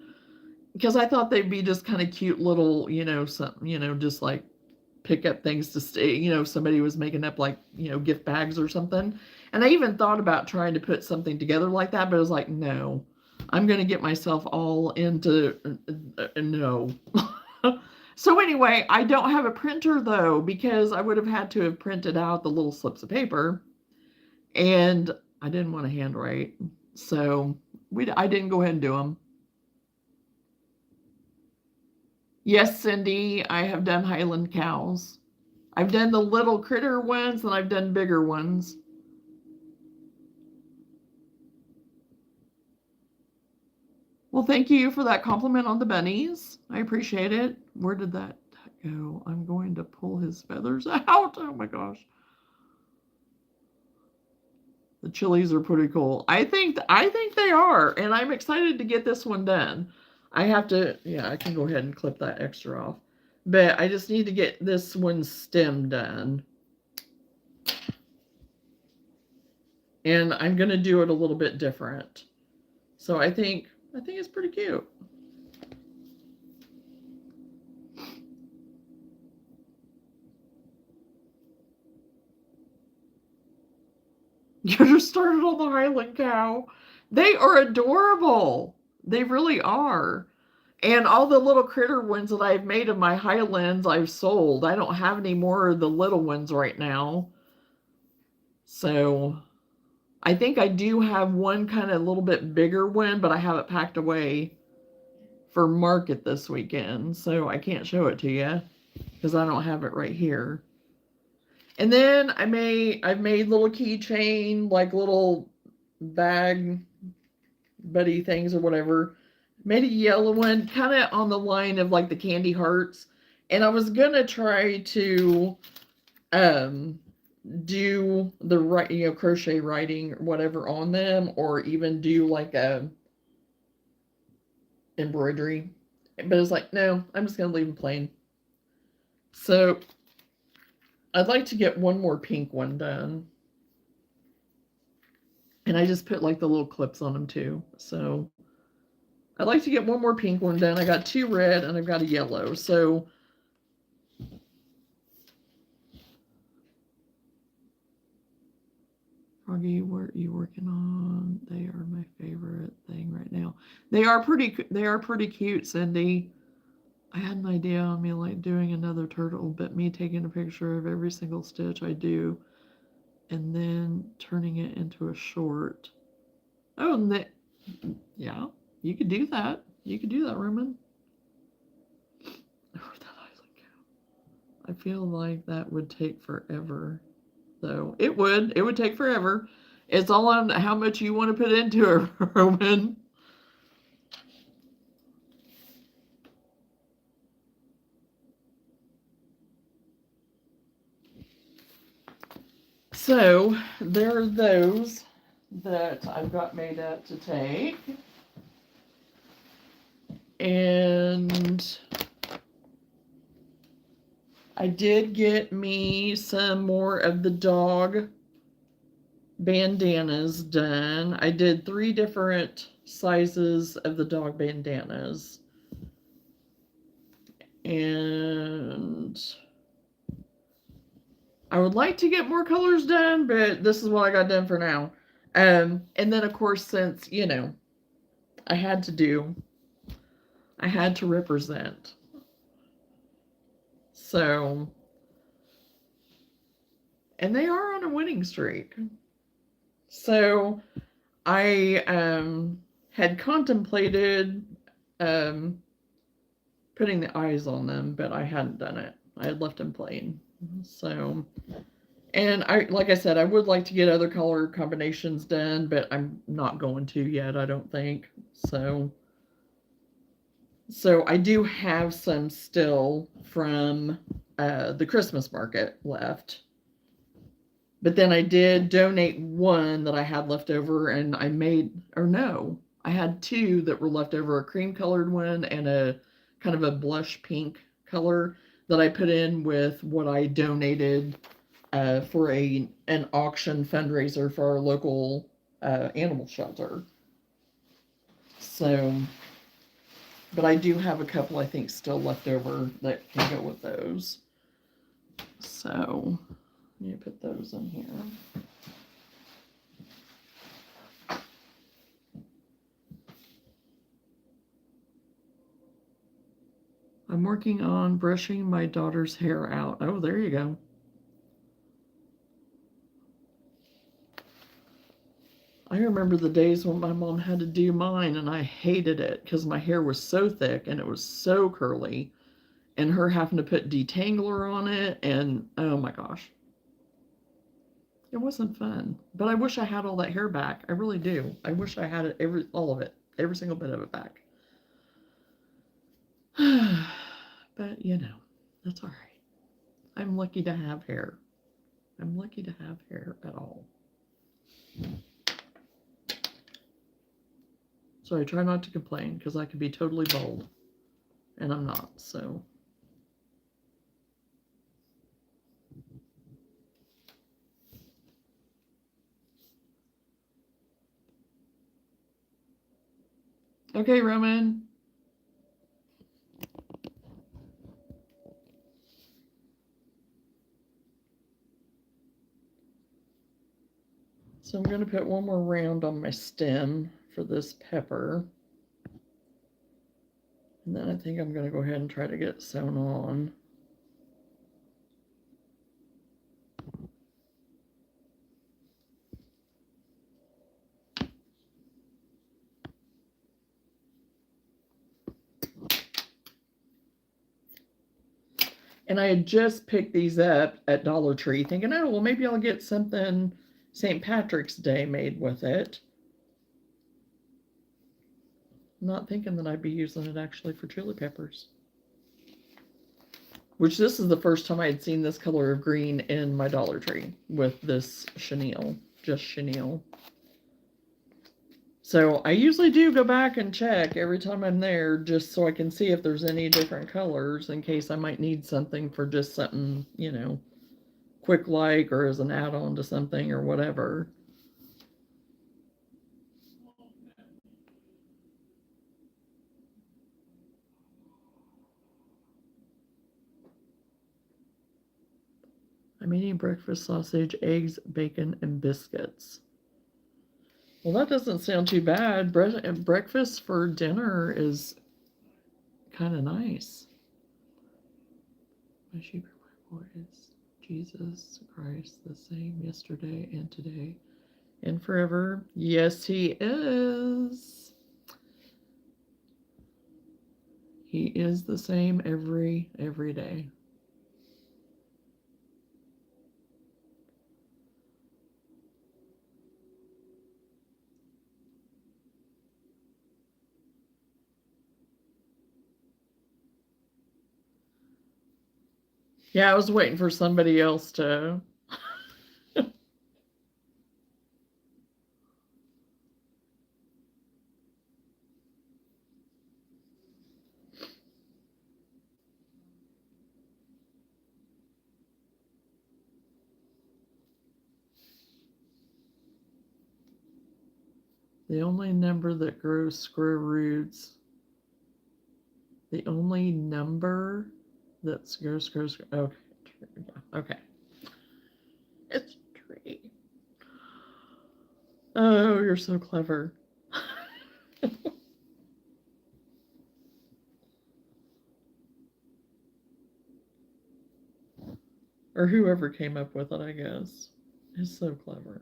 because I thought they'd be just kind of cute little, you know, something, you know, just like pick up things to stay, you know, somebody was making up like, you know, gift bags or something. And I even thought about trying to put something together like that, but I was like, no, I'm going to get myself all into no. So anyway, I don't have a printer though, because I would have had to have printed out the little slips of paper, and I didn't want to handwrite. So I didn't go ahead and do them. Yes, Cindy, I have done Highland cows. I've done the little critter ones, and I've done bigger ones. Well, thank you for that compliment on the bunnies. I appreciate it. Where did that go? I'm going to pull his feathers out. Oh my gosh. The chilies are pretty cool. I think they are, and I'm excited to get this one done. I have to, yeah, I can go ahead and clip that extra off. But I just need to get this one's stem done. And I'm going to do it a little bit different. So I think it's pretty cute. You just started on the Highland cow. They are adorable. They really are. And all the little critter ones that I've made of my Highlands, I've sold. I don't have any more of the little ones right now. So I think I do have one kind of a little bit bigger one, but I have it packed away for market this weekend. So I can't show it to you because I don't have it right here. And then I've made little keychain, like little bag buddy things or whatever. Made a yellow one, kind of on the line of like the candy hearts. And I was gonna try to do the crochet writing or whatever on them, or even do like a embroidery. But it's like, no, I'm just gonna leave them plain. So I'd like to get one more pink one done. And I just put like the little clips on them too. So I'd like to get one more pink one done. I got 2 red and I've got a yellow. So Froggy, what are you working on? They are my favorite thing right now. They are pretty cute, Cindy. I had an idea on me like doing another turtle, but me taking a picture of every single stitch I do and then turning it into a short. Oh, and yeah, you could do that. You could do that, Roman. Oh, that Highland cow. I feel like that would take forever, though. It would take forever. It's all on how much you want to put into it, Roman. So there are those that I've got made up to take. And I did get me some more of the dog bandanas done. I did 3 different sizes of the dog bandanas. And I would like to get more colors done, but this is what I got done for now. And then of course, since, you know, I had to represent. So, and they are on a winning streak. So I had contemplated putting the eyes on them, but I hadn't done it. I had left them plain. So, and like I said, I would like to get other color combinations done, but I'm not going to yet, I don't think. So I do have some still from the Christmas market left. But then I did donate one that I had left over, and I made, or no, I had two that were left over, a cream colored one and a kind of a blush pink color that I put in with what I donated for an auction fundraiser for our local animal shelter. So, but I do have a couple I think still left over that can go with those. So, let me put those in here. I'm working on brushing my daughter's hair out. Oh, there you go. I remember the days when my mom had to do mine, and I hated it because my hair was so thick and it was so curly, and her having to put detangler on it, and oh my gosh. It wasn't fun. But I wish I had all that hair back. I really do. I wish I had it, all of it, every single bit of it back. But you know, that's all right. I'm lucky to have hair. I'm lucky to have hair at all. So I try not to complain because I can be totally bald, and I'm not. So. Okay, Roman. So I'm going to put one more round on my stem for this pepper. And then I think I'm going to go ahead and try to get it sewn on. And I had just picked these up at Dollar Tree thinking, oh, well, maybe I'll get something St. Patrick's Day made with it. Not thinking that I'd be using it actually for chili peppers. Which this is the first time I had seen this color of green in my Dollar Tree with this chenille, just chenille. So I usually do go back and check every time I'm there just so I can see if there's any different colors in case I might need something for just something, you know, quick like or as an add-on to something or whatever. I'm eating breakfast sausage, eggs, bacon, and biscuits. Well, that doesn't sound too bad. Breakfast for dinner is kind of nice. My sheep are my boys. Jesus Christ, the same yesterday and today and forever. Yes, he is. He is the same every day. Yeah, I was waiting for somebody else to. The only number that grows square roots. The only number that grows. Okay. Okay. Oh, you're so clever. Or whoever came up with it, I guess. Is so clever.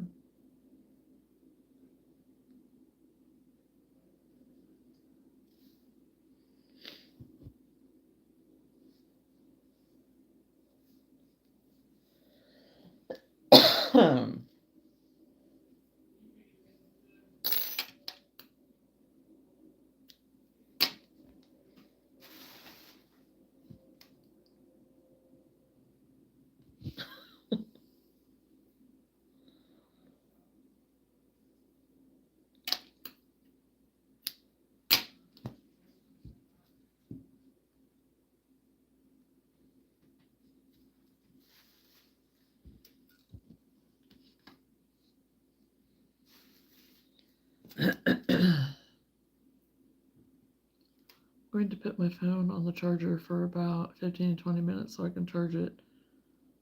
Going to put my phone on the charger for about 15 to 20 minutes so I can charge it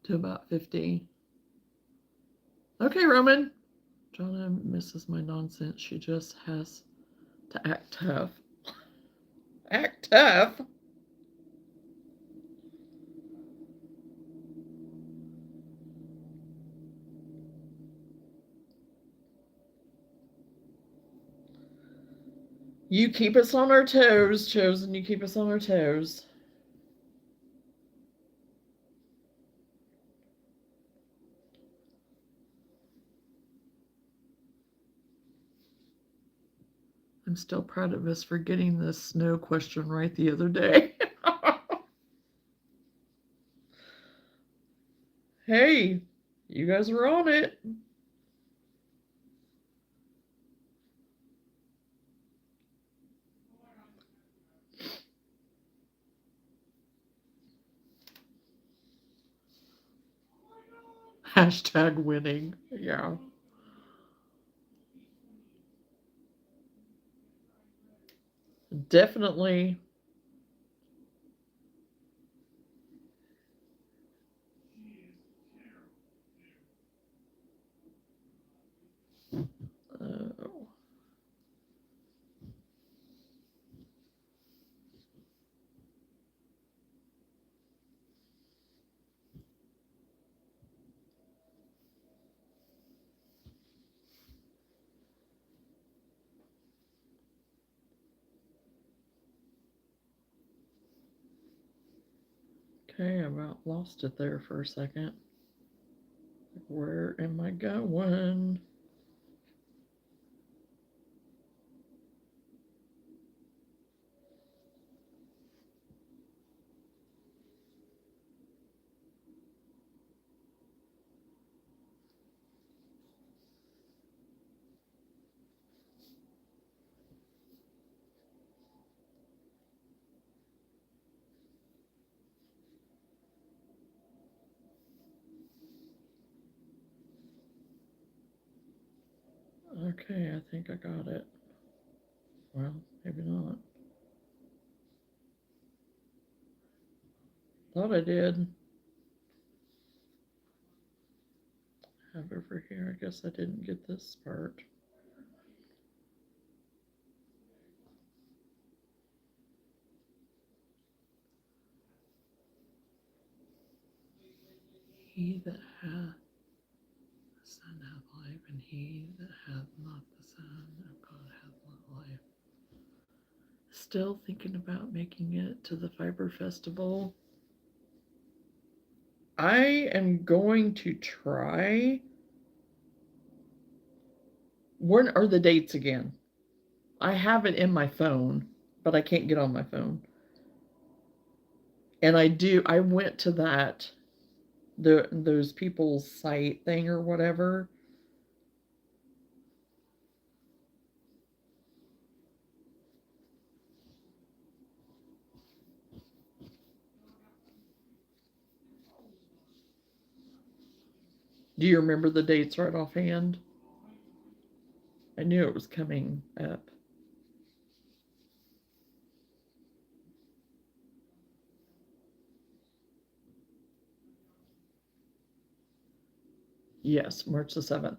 to about 50. Okay, Roman. Johnna misses my nonsense. She just has to act tough. Act tough? You keep us on our toes, Chosen. You keep us on our toes. I'm still proud of us for getting the snow question right the other day. Hey, you guys were on it. Hashtag winning. Yeah. Definitely. Oh. Okay, I about lost it there for a second. Where am I going? Okay, I think I got it. Well, maybe not. Thought I did. Have over here. I guess I didn't get this part. He that hath the Son hath life, and he that hath not the Son of God hath not life. Still thinking about making it to the Fiber Festival. I am going to try. When are the dates again? I have it in my phone, but I can't get on my phone. And I went to those people's site thing or whatever. Do you remember the dates right offhand? I knew it was coming up. Yes, March the 7th.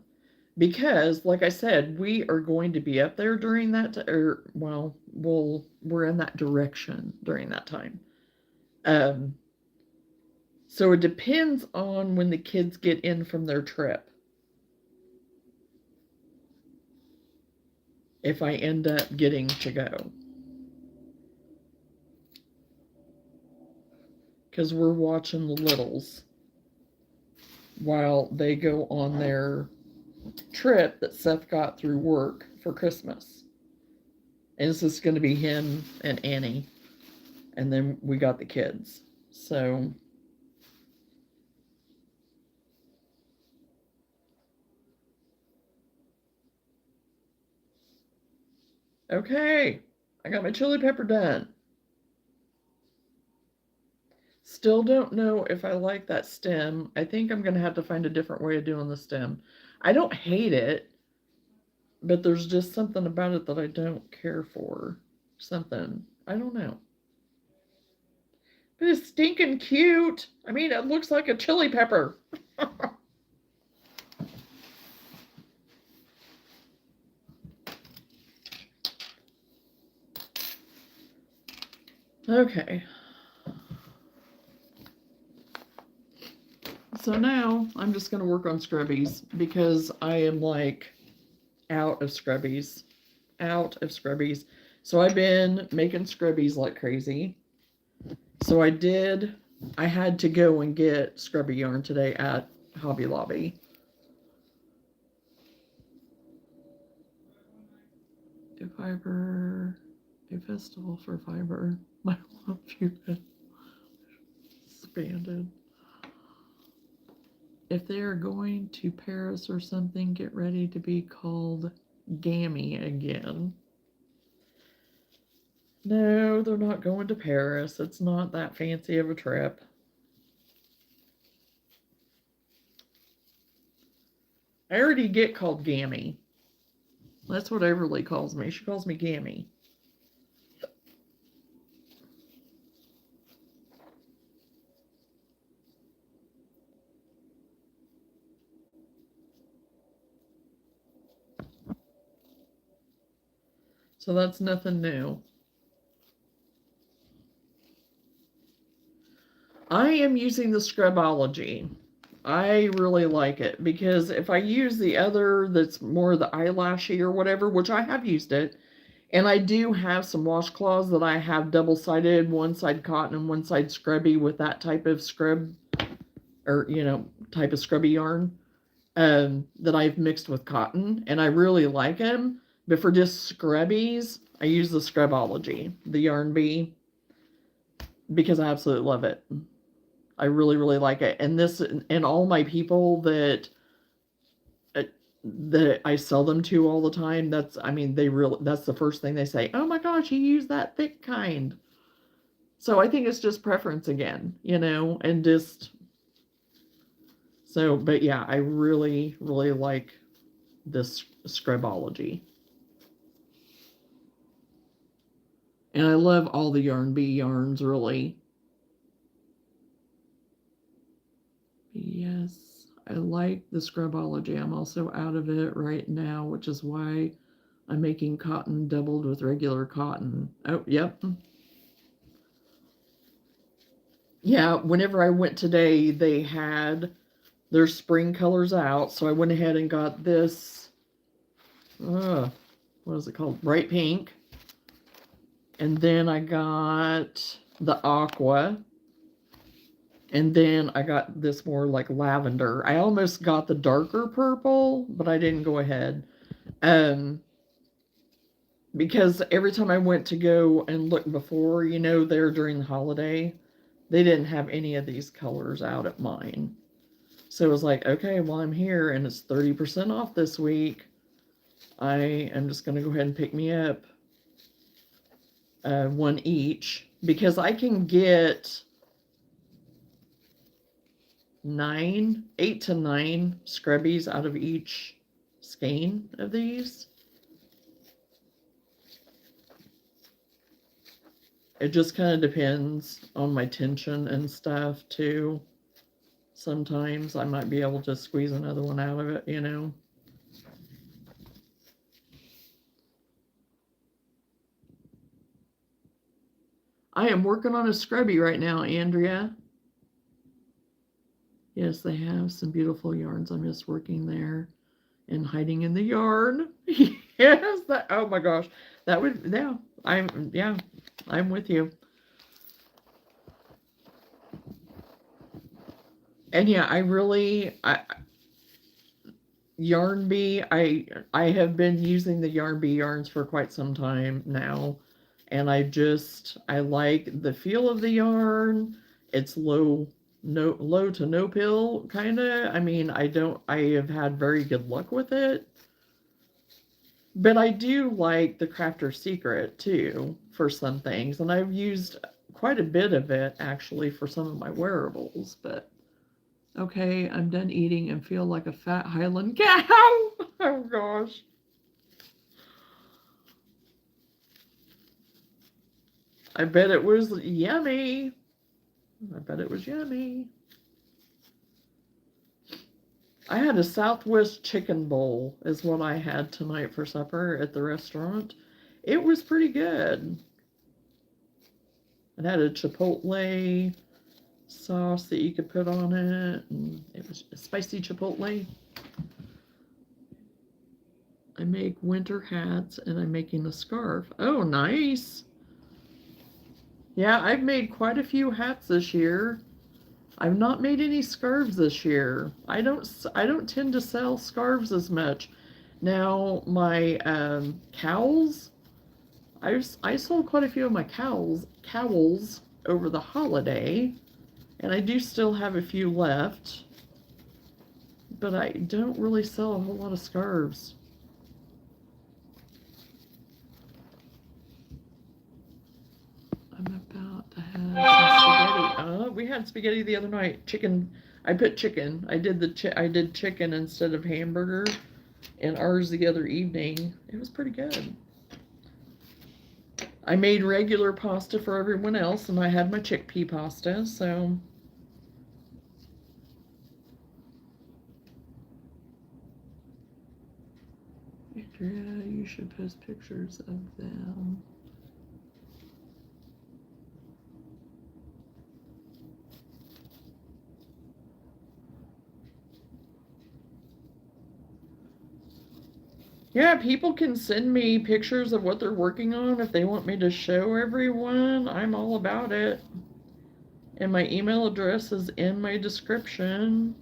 because, like I said, we are going to be up there during that, we're in that direction during that time. Um, so it depends on when the kids get in from their trip. If I end up getting to go. Because we're watching the littles while they go on their trip that Seth got through work for Christmas. And this is going to be him and Annie. And then we got the kids. So, okay. I got my chili pepper done. Still don't know if I like that stem. I think I'm going to have to find a different way of doing the stem. I don't hate it, but there's just something about it that I don't care for. Something. I don't know. But it's stinking cute. I mean, it looks like a chili pepper. Okay. So now I'm just going to work on scrubbies because I am like out of scrubbies. Out of scrubbies. So I've been making scrubbies like crazy. So I had to go and get scrubby yarn today at Hobby Lobby. A fiber, a festival for fiber. I love you. Expanded. If they are going to Paris or something, get ready to be called Gammy again. No, they're not going to Paris. It's not that fancy of a trip. I already get called Gammy. That's what Everly calls me. She calls me Gammy. So that's nothing new. I am using the Scrubology. I really like it because if I use the other that's more the eyelashy or whatever, which I have used it, and I do have some washcloths that I have double-sided, one side cotton and one side scrubby with that type of scrub, or, type of scrubby yarn that I've mixed with cotton, and I really like them. But for just scrubbies, I use the Scrubology, the Yarn Bee, because I absolutely love it. I really, really like it. And this, and all my people that I sell them to all the time, that's the first thing they say. Oh my gosh, you use that thick kind. So I think it's just preference again, and just so. But yeah, I really, really like this Scrubology. And I love all the Yarn Bee yarns, really. Yes, I like the Scrubology. I'm also out of it right now, which is why I'm making cotton doubled with regular cotton. Oh, yep. Yeah, whenever I went today, they had their spring colors out, so I went ahead and got this, what is it called? Bright pink. And then I got the aqua. And then I got this more like lavender. I almost got the darker purple, but I didn't go ahead. Because every time I went to go and look before, there during the holiday, they didn't have any of these colors out at mine. So it was like, okay, well, I'm here and it's 30% off this week. I am just going to go ahead and pick me up one each, because I can get 8 to 9 scrubbies out of each skein of these. It just kind of depends on my tension and stuff too. Sometimes I might be able to squeeze another one out of it, I am working on a scrubby right now, Andrea. Yes, they have some beautiful yarns. I'm just working there and hiding in the yarn. Yes, that, oh my gosh. That would, yeah, I'm with you. And yeah, Yarn Bee, I have been using the Yarn Bee yarns for quite some time now, and I like the feel of the yarn. It's low to no pill kind of. I mean, I have had very good luck with it, but I do like the Crafter's Secret too for some things, and I've used quite a bit of it actually for some of my wearables, but. Okay, I'm done eating and feel like a fat Highland cow. Oh gosh. I bet it was yummy. I bet it was yummy. I had a Southwest chicken bowl, is what I had tonight for supper at the restaurant. It was pretty good. It had a chipotle sauce that you could put on it, and it was a spicy chipotle. I make winter hats, and I'm making a scarf. Oh, nice. Yeah, I've made quite a few hats this year. I've not made any scarves this year. I don't tend to sell scarves as much. Now my cowls, I sold quite a few of my cowls over the holiday, and I do still have a few left, but I don't really sell a whole lot of scarves. I'm about to have some spaghetti. We had spaghetti the other night. Chicken. I put chicken. I did chicken instead of hamburger in ours the other evening. It was pretty good. I made regular pasta for everyone else, and I had my chickpea pasta, so. Andrea, you should post pictures of them. Yeah, people can send me pictures of what they're working on if they want me to show everyone. I'm all about it. And my email address is in my description.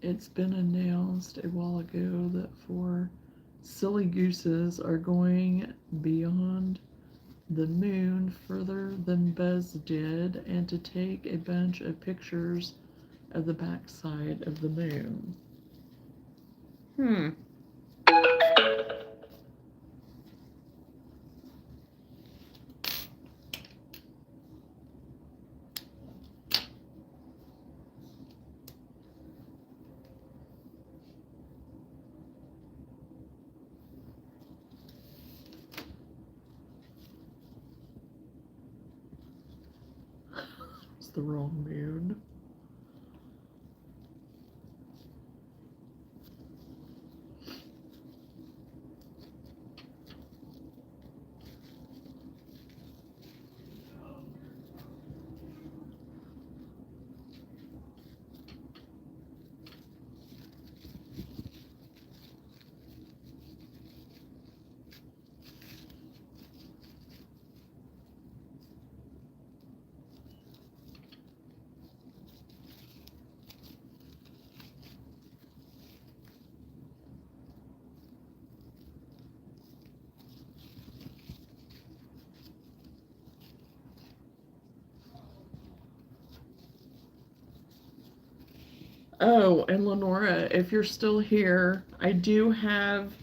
It's been announced a while ago that 4 silly gooses are going beyond the moon further than Buzz did, and to take a bunch of pictures of the backside of the moon. It's the wrong moon. Oh, and Lenora, if you're still here, I do have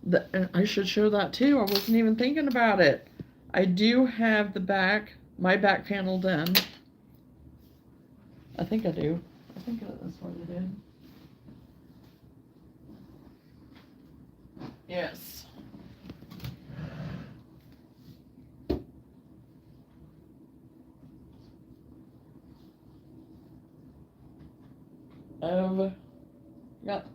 and I should show that too. I wasn't even thinking about it. I do have my back panel done. I think I do. I think that's what I did. Yes. I've got,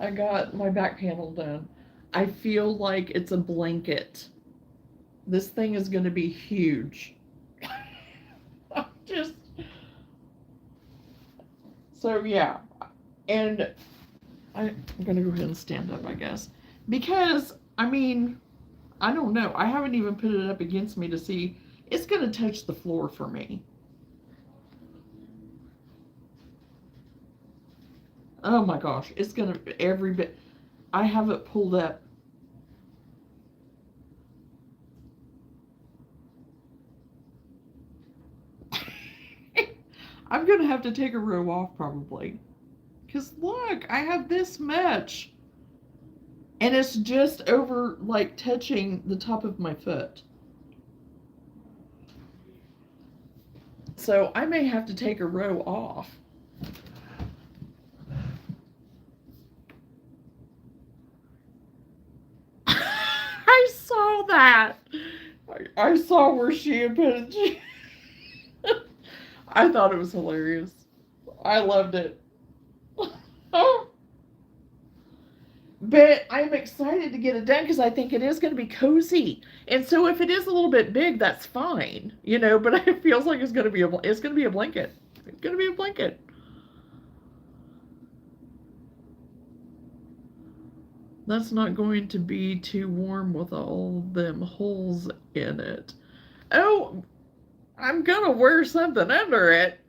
I got my back panel done. I feel like it's a blanket. This thing is going to be huge. Just so yeah, and I'm gonna go ahead and stand up, I guess, because I mean, I don't know. I haven't even put it up against me to see. It's gonna touch the floor for me. Oh my gosh, it's gonna every bit. I have it pulled up. I'm gonna have to take a row off probably. Because look, I have this much. And it's just over, like, touching the top of my foot. So I may have to take a row off. I saw that. I saw where she had put it. I thought it was hilarious. I loved it. But I'm excited to get it done because I think it is going to be cozy. And so if it is a little bit big, that's fine, you know. But it feels like it's going to be a blanket. It's going to be a blanket. That's not going to be too warm with all them holes in it. Oh, I'm gonna wear something under it.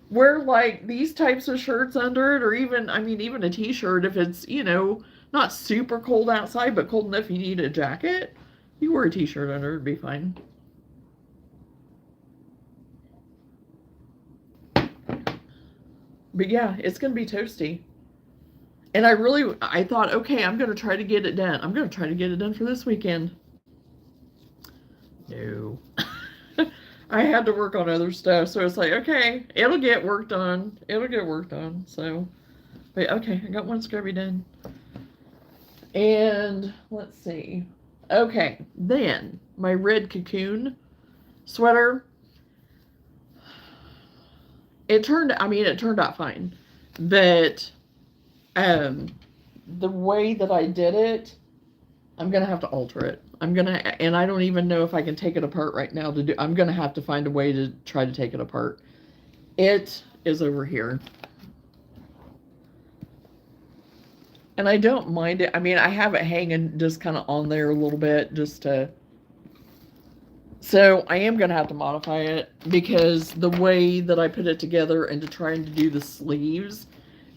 Wear like these types of shirts under it, or even, I mean, even a t-shirt if it's, you know, not super cold outside, but cold enough you need a jacket. You wear a t-shirt under, it'd be fine. But yeah, it's gonna be toasty. And I thought, okay, I'm gonna try to get it done. I'm gonna try to get it done for this weekend. No. I had to work on other stuff, so it's like, okay, it'll get work done. It'll get work done. So, but okay, I got one scrubby done. And let's see. Okay, then my red cocoon sweater. It turned out fine. But the way that I did it, I'm gonna have to alter it. And I don't even know if I can take it apart right now to do. I'm gonna have to find a way to try to take it apart. It is over here. And I don't mind it. I mean, I have it hanging just kind of on there a little bit just to. So I am going to have to modify it because the way that I put it together and to trying to do the sleeves,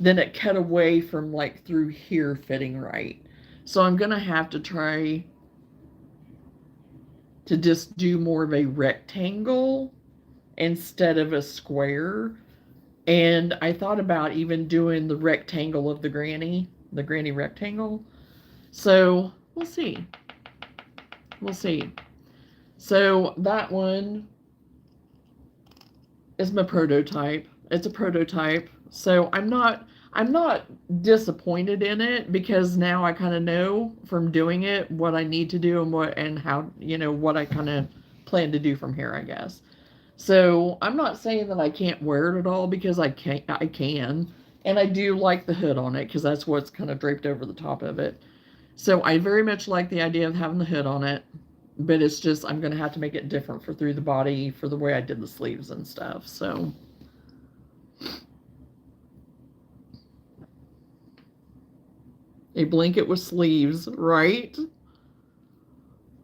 then it cut away from like through here fitting right. So I'm going to have to try to just do more of a rectangle instead of a square. And I thought about even doing the rectangle of the granny rectangle. So we'll see. We'll see. So that one is my prototype. It's a prototype. So I'm not disappointed in it because now I kind of know from doing it what I need to do and how, you know, what I kind of plan to do from here, I guess. So I'm not saying that I can't wear it at all because I can. And I do like the hood on it because that's what's kind of draped over the top of it. So I very much like the idea of having the hood on it. But it's just, I'm going to have to make it different for through the body for the way I did the sleeves and stuff. So a blanket with sleeves, right?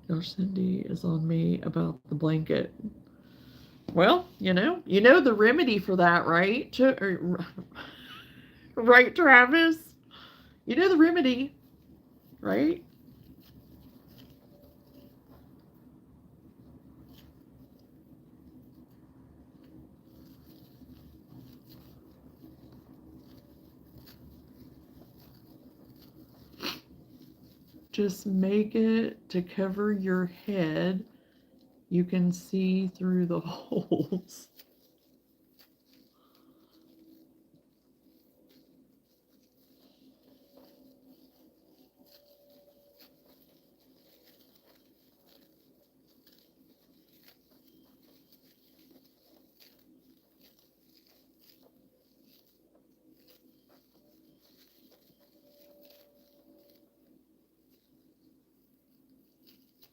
Gosh, Cindy is on me about the blanket. Well, you know the remedy for that, right? Right, Travis? You know the remedy, right? Just make it to cover your head. You can see through the holes.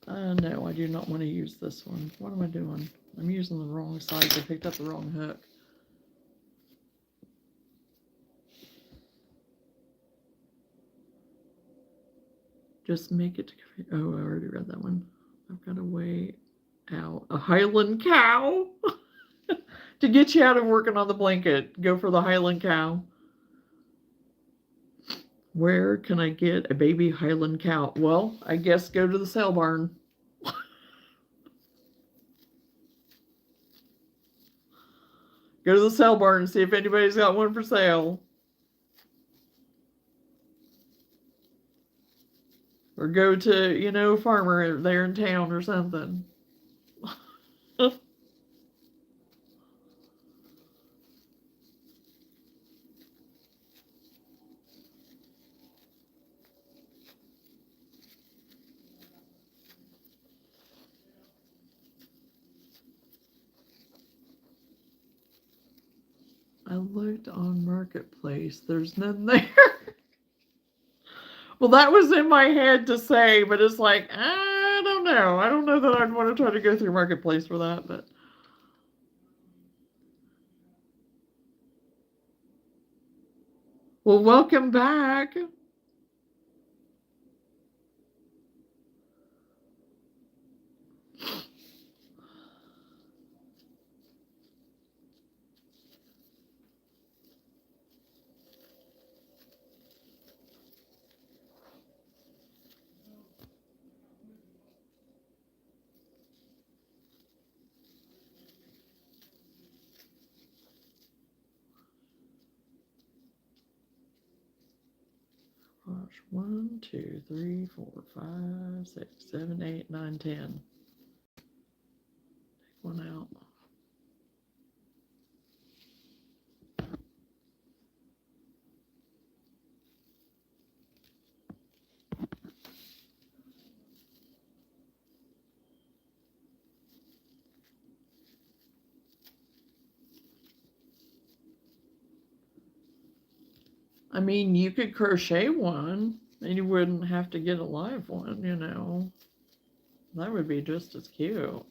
No, I do not want to use this one. What am I doing? I'm using the wrong size. I picked up the wrong hook. Just make it to... Oh, I already read that one. I've got a way out. A Highland cow. To get you out of working on the blanket, go for the Highland cow. Where can I get a baby Highland cow? Well, I guess go to the sale barn. Go to the sale barn and see if anybody's got one for sale. Or go to, you know, a farmer there in town or something. I looked on Marketplace. There's none there. Well, that was in my head to say, but it's like, I don't know. I don't know that I'd want to try to go through Marketplace for that, but. Well, welcome back. Gosh, 1, 2, 3, 4, 5, 6, 7, 8, 9, 10. Take one out. I mean, you could crochet one, and you wouldn't have to get a live one, you know. That would be just as cute.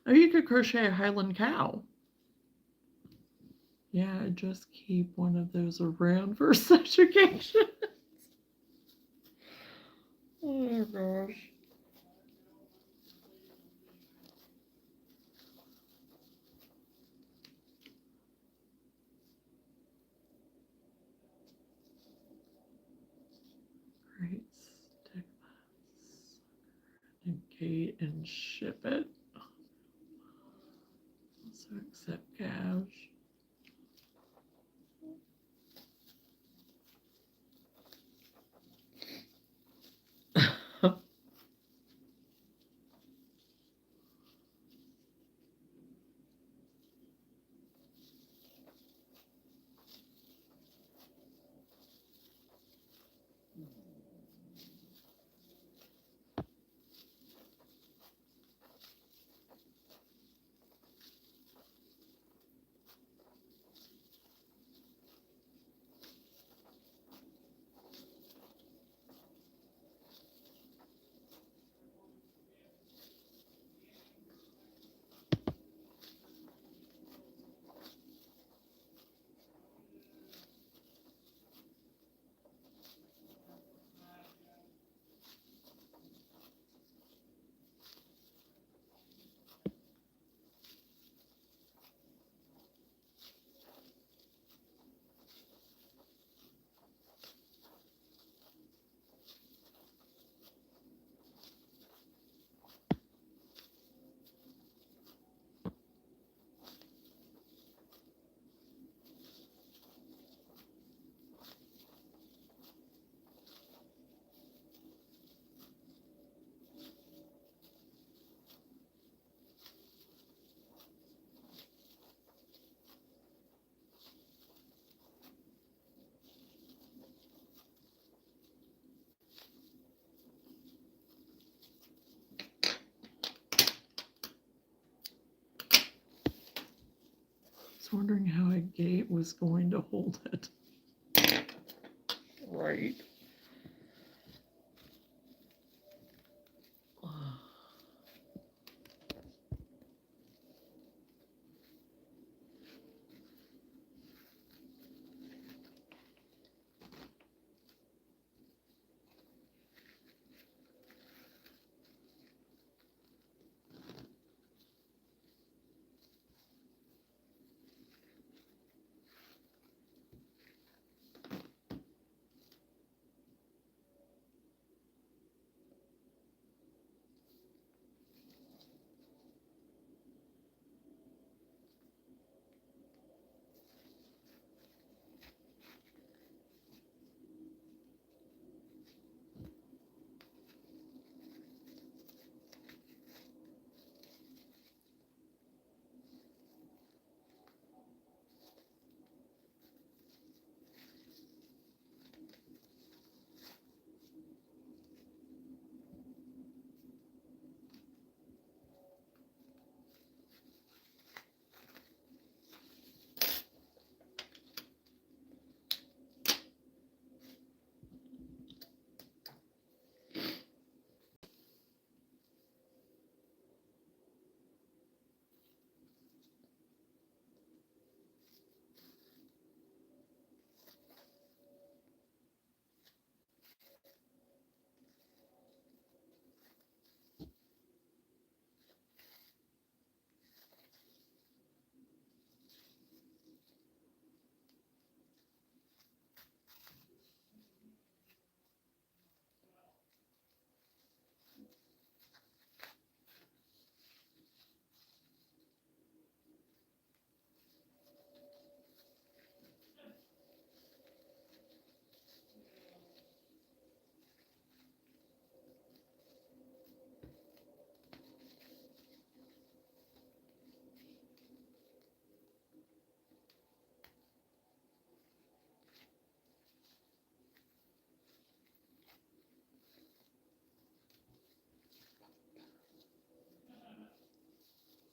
Oh, you could crochet a Highland cow. Yeah, just keep one of those around for such occasions. Oh gosh. Great, stick that and Kate and ship it. Also accept cash. wondering how a gate was going to hold it. Right.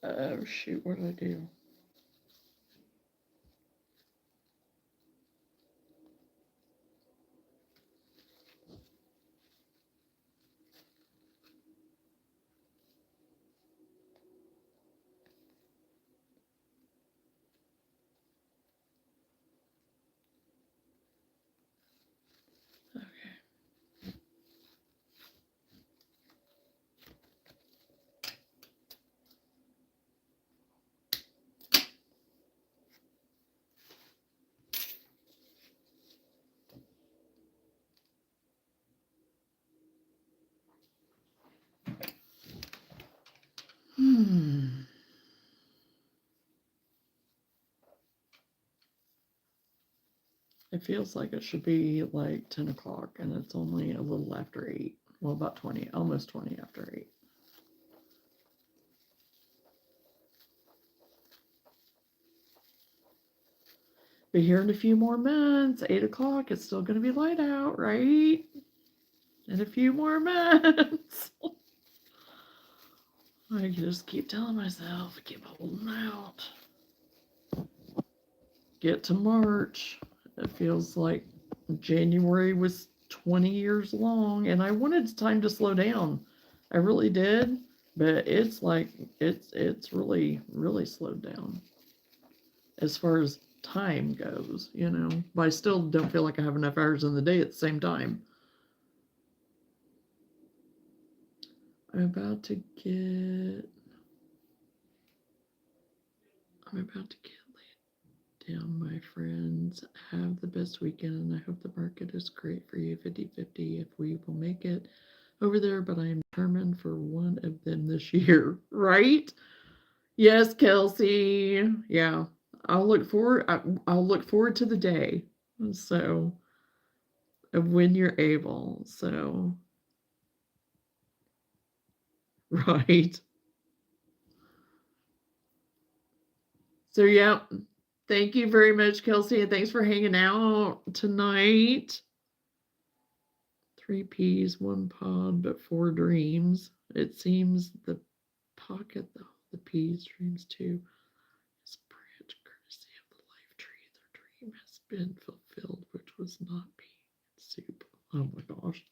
Oh, shoot, what did I do? It feels like it should be like 10 o'clock, and it's only a little after 8. Well, about 20, almost 20 after 8. But here in a few more months, 8 o'clock, it's still going to be light out, right? In a few more months. I just keep telling myself, keep holding out. Get to March. It feels like January was 20 years long, and I wanted time to slow down. I really did, but it's like it's really slowed down as far as time goes, you know. But I still don't feel like I have enough hours in the day at the same time. I'm about to get laid down, my friends. Have the best weekend, and I hope the market is great for you. 50-50 if we will make it over there, but I am determined for one of them this year, right? Yes, Kelsey. Yeah, I'll look forward. I'll look forward to the day. So when you're able. So right. So yeah. Thank you very much, Kelsey, and thanks for hanging out tonight. 3 peas, 1 pod, but 4 dreams. It seems the pocket, the peas, dreams too, is branch courtesy been fulfilled, which was not pea soup. Oh my gosh.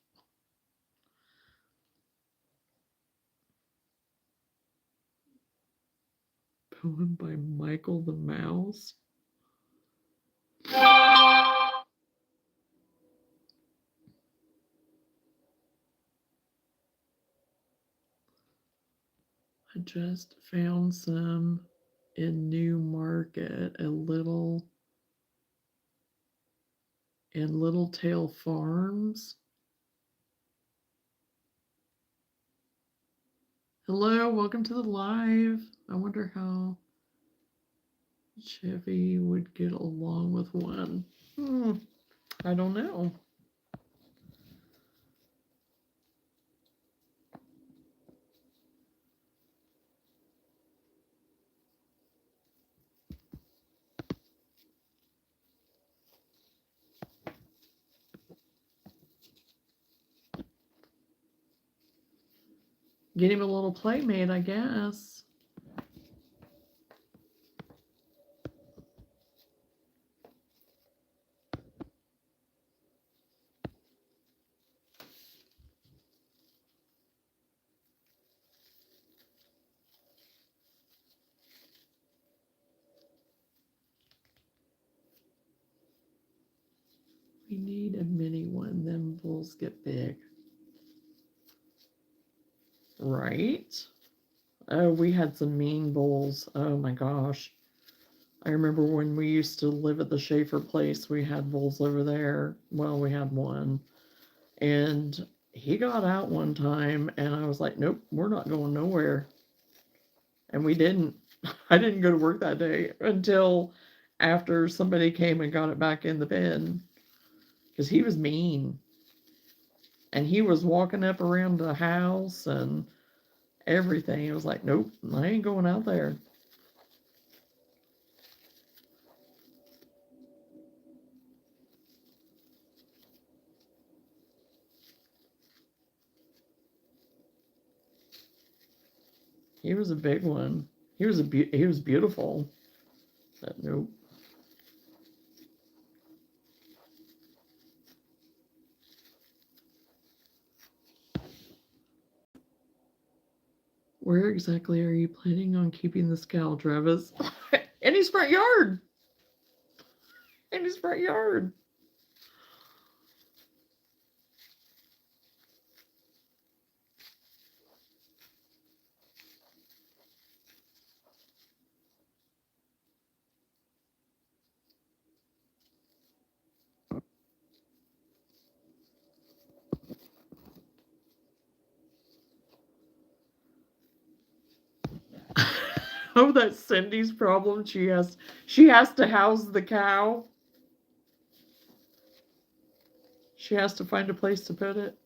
Poem by Michael the Mouse. I just found some in New Market, in Little Tail Farms. Hello, welcome to the live. I wonder how Chevy would get along with one. I don't know. Get him a little playmate, I guess. We need a mini one, them bulls get big. Right? Oh, we had some mean bulls. Oh my gosh. I remember when we used to live at the Schaefer place, we had bulls over there. Well, we had one. And he got out one time, and I was like, nope, we're not going nowhere. And we didn't. I didn't go to work that day until after somebody came and got it back in the pen. Because he was mean. And he was walking up around the house and everything. It was like, nope, I ain't going out there. He was a big one. He was beautiful. But nope. Where exactly are you planning on keeping this cow, Travis? In his front yard. In his front yard. Oh, that's Cindy's problem. She has to house the cow. She has to find a place to put it.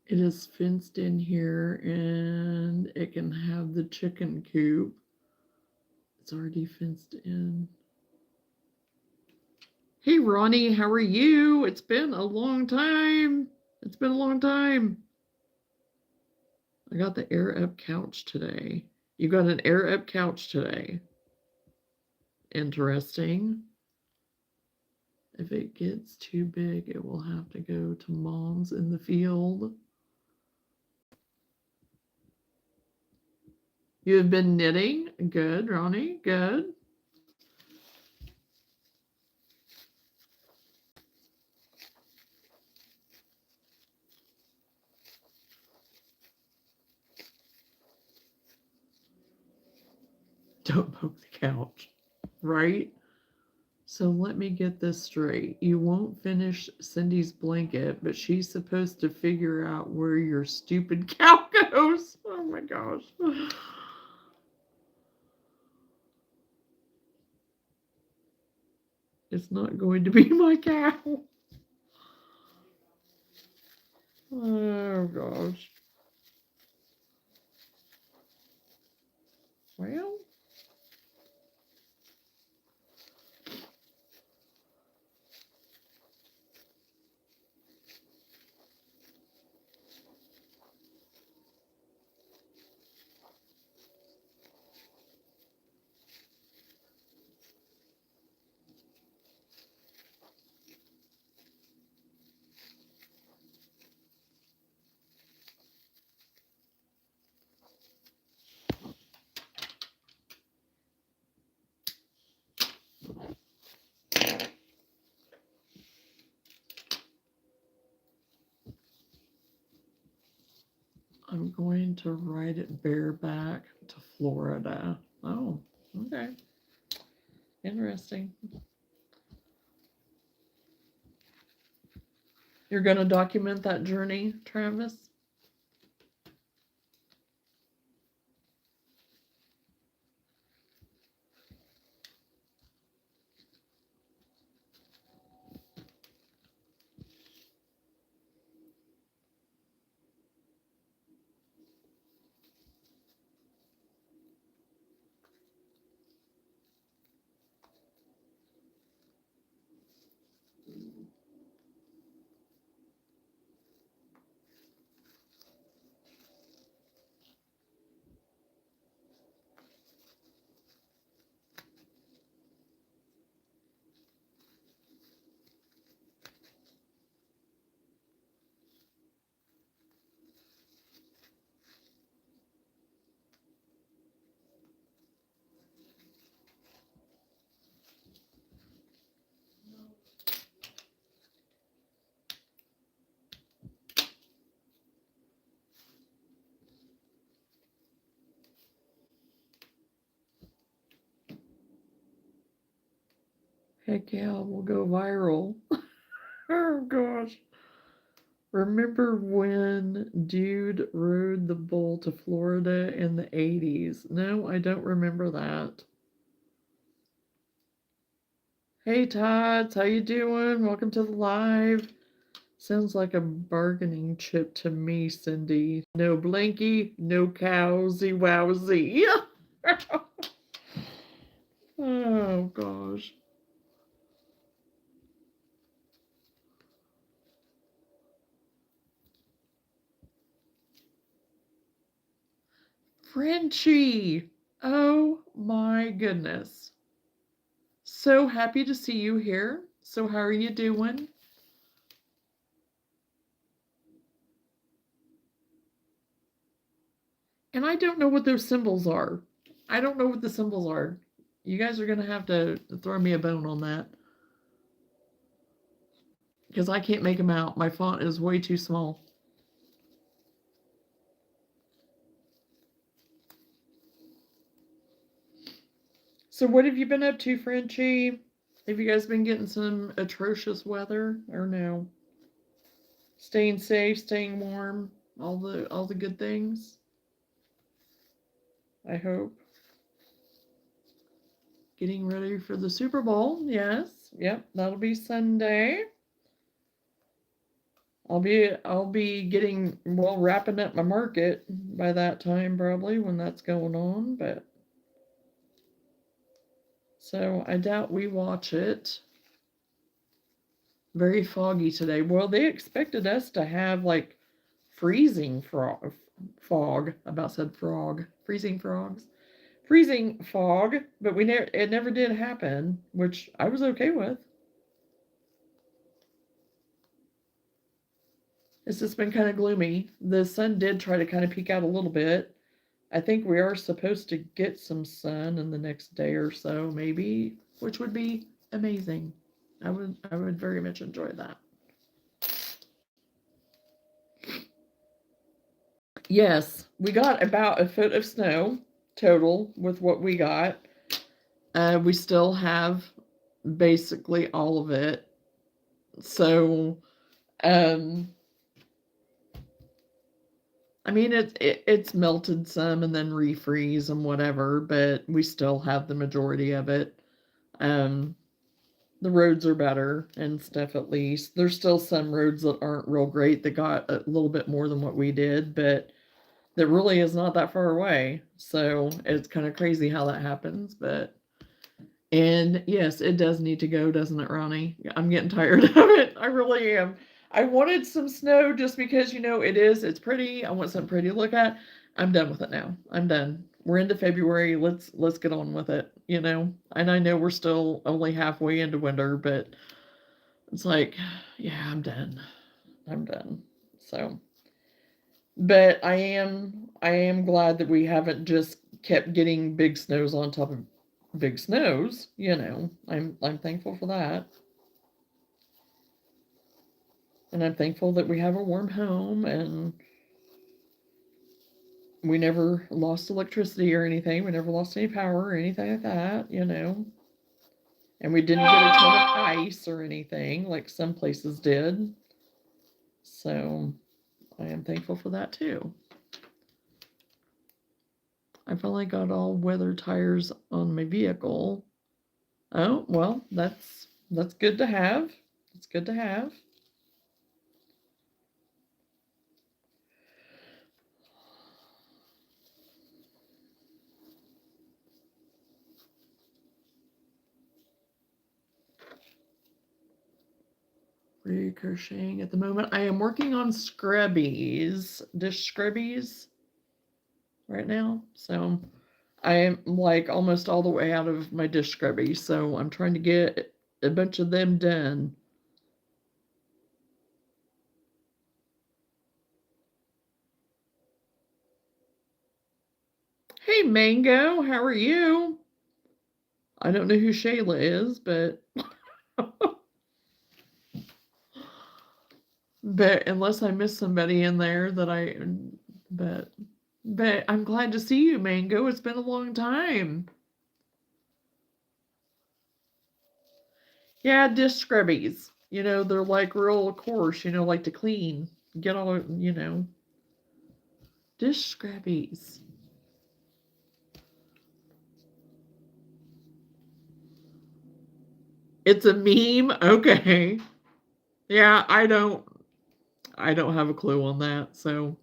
It is fenced in here and it can have the chicken coop. It's already fenced in. Hey, Ronnie, how are you? It's been a long time. It's been a long time. I got the air up couch today. You got an air up couch today. Interesting. If it gets too big, it will have to go to Mom's in the field. You have been knitting? Good, Ronnie, good. Don't poke the couch, right? So let me get this straight. You won't finish Cindy's blanket, but she's supposed to figure out where your stupid cow goes. Oh my gosh. It's not going to be my cow. Oh gosh. Well, I'm going to ride it bareback to Florida. Oh, okay. Interesting. You're going to document that journey, Travis? Heck yeah, we'll go viral. Oh gosh. Remember when Dude rode the bull to Florida in the 80s? No, I don't remember that. Hey Tots, how you doing? Welcome to the live. Sounds like a bargaining chip to me, Cindy. No blankie, no cowsy wowsy. Oh gosh. Frenchie. Oh my goodness. So happy to see you here. So how are you doing? And I don't know what those symbols are. I don't know what the symbols are. You guys are going to have to throw me a bone on that. Because I can't make them out. My font is way too small. So what have you been up to, Frenchie? Have you guys been getting some atrocious weather or no? Staying safe, staying warm, all the good things. I hope. Getting ready for the Super Bowl. Yes. Yep, that'll be Sunday. I'll be getting wrapping up my market by that time probably when that's going on, but so I doubt we watch it. Very foggy today. Well, they expected us to have like freezing fog. I about said frog. Freezing frogs. Freezing fog, but it never did happen, which I was okay with. It's just been kind of gloomy. The sun did try to kind of peek out a little bit. I think we are supposed to get some sun in the next day or so, maybe, which would be amazing. I would very much enjoy that. Yes, we got about a foot of snow total with what we got. We still have basically all of it. So, um, I mean, it's melted some and then refreeze and whatever, but we still have the majority of it. Um, the roads are better and stuff at least. There's still some roads that aren't real great that got a little bit more than what we did, but that really is not that far away. So it's kind of crazy how that happens, but and yes, it does need to go, doesn't it, Ronnie? I'm getting tired of it. I really am. I wanted some snow just because, it's pretty. I want something pretty to look at. I'm done with it now. I'm done. We're into February. Let's get on with it. And I know we're still only halfway into winter, but it's like, yeah, I'm done. I'm done. So, but I am glad that we haven't just kept getting big snows on top of big snows. I'm thankful for that. And I'm thankful that we have a warm home and we never lost electricity or anything. We never lost any power or anything like that. And we didn't get a ton of ice or anything like some places did. So I am thankful for that too. I finally got all weather tires on my vehicle. Oh, well, that's good to have. It's good to have. Crocheting at the moment. I am working on scrubbies, dish scrubbies right now. So I am like almost all the way out of my dish scrubbies. So I'm trying to get a bunch of them done. Hey, Mango, how are you? I don't know who Shayla is, but but unless I missed somebody in there but I'm glad to see you, Mango. It's been a long time. Yeah, dish scrubbies. They're like real coarse, like to clean. Get all. Dish scrubbies. It's a meme? Okay. Yeah, I don't have a clue on that. So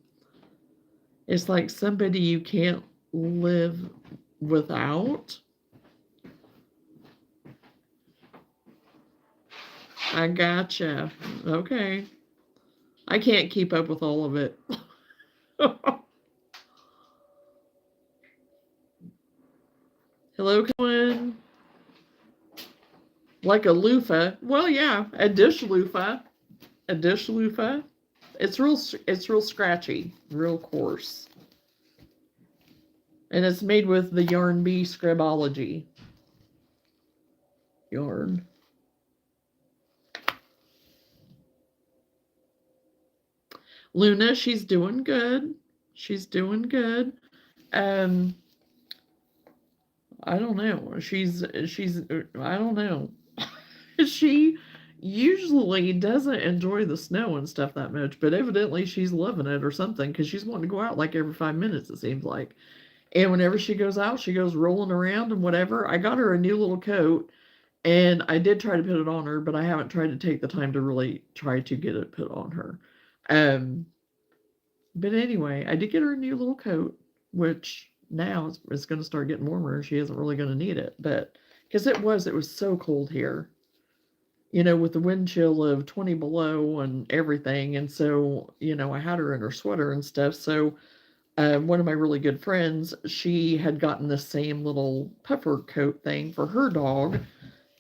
it's like somebody you can't live without. I gotcha. Okay. I can't keep up with all of it. Hello, Cohen. Like a loofah. Well, yeah, a dish loofah. A dish loofah. It's real scratchy, real coarse. And it's made with the Yarn Bee Scribology yarn. Luna, she's doing good. She's doing good. I don't know. She's I don't know. She usually doesn't enjoy the snow and stuff that much, but evidently she's loving it or something because she's wanting to go out like every 5 minutes, it seems like. And whenever she goes out, she goes rolling around and whatever. I got her a new little coat and I did try to put it on her, but I haven't tried to take the time to really try to get it put on her. But anyway, I did get her a new little coat, which now it's going to start getting warmer. She isn't really going to need it, but because it was so cold here, with the wind chill of 20 below and everything. And so, I had her in her sweater and stuff. So, one of my really good friends, she had gotten the same little puffer coat thing for her dog,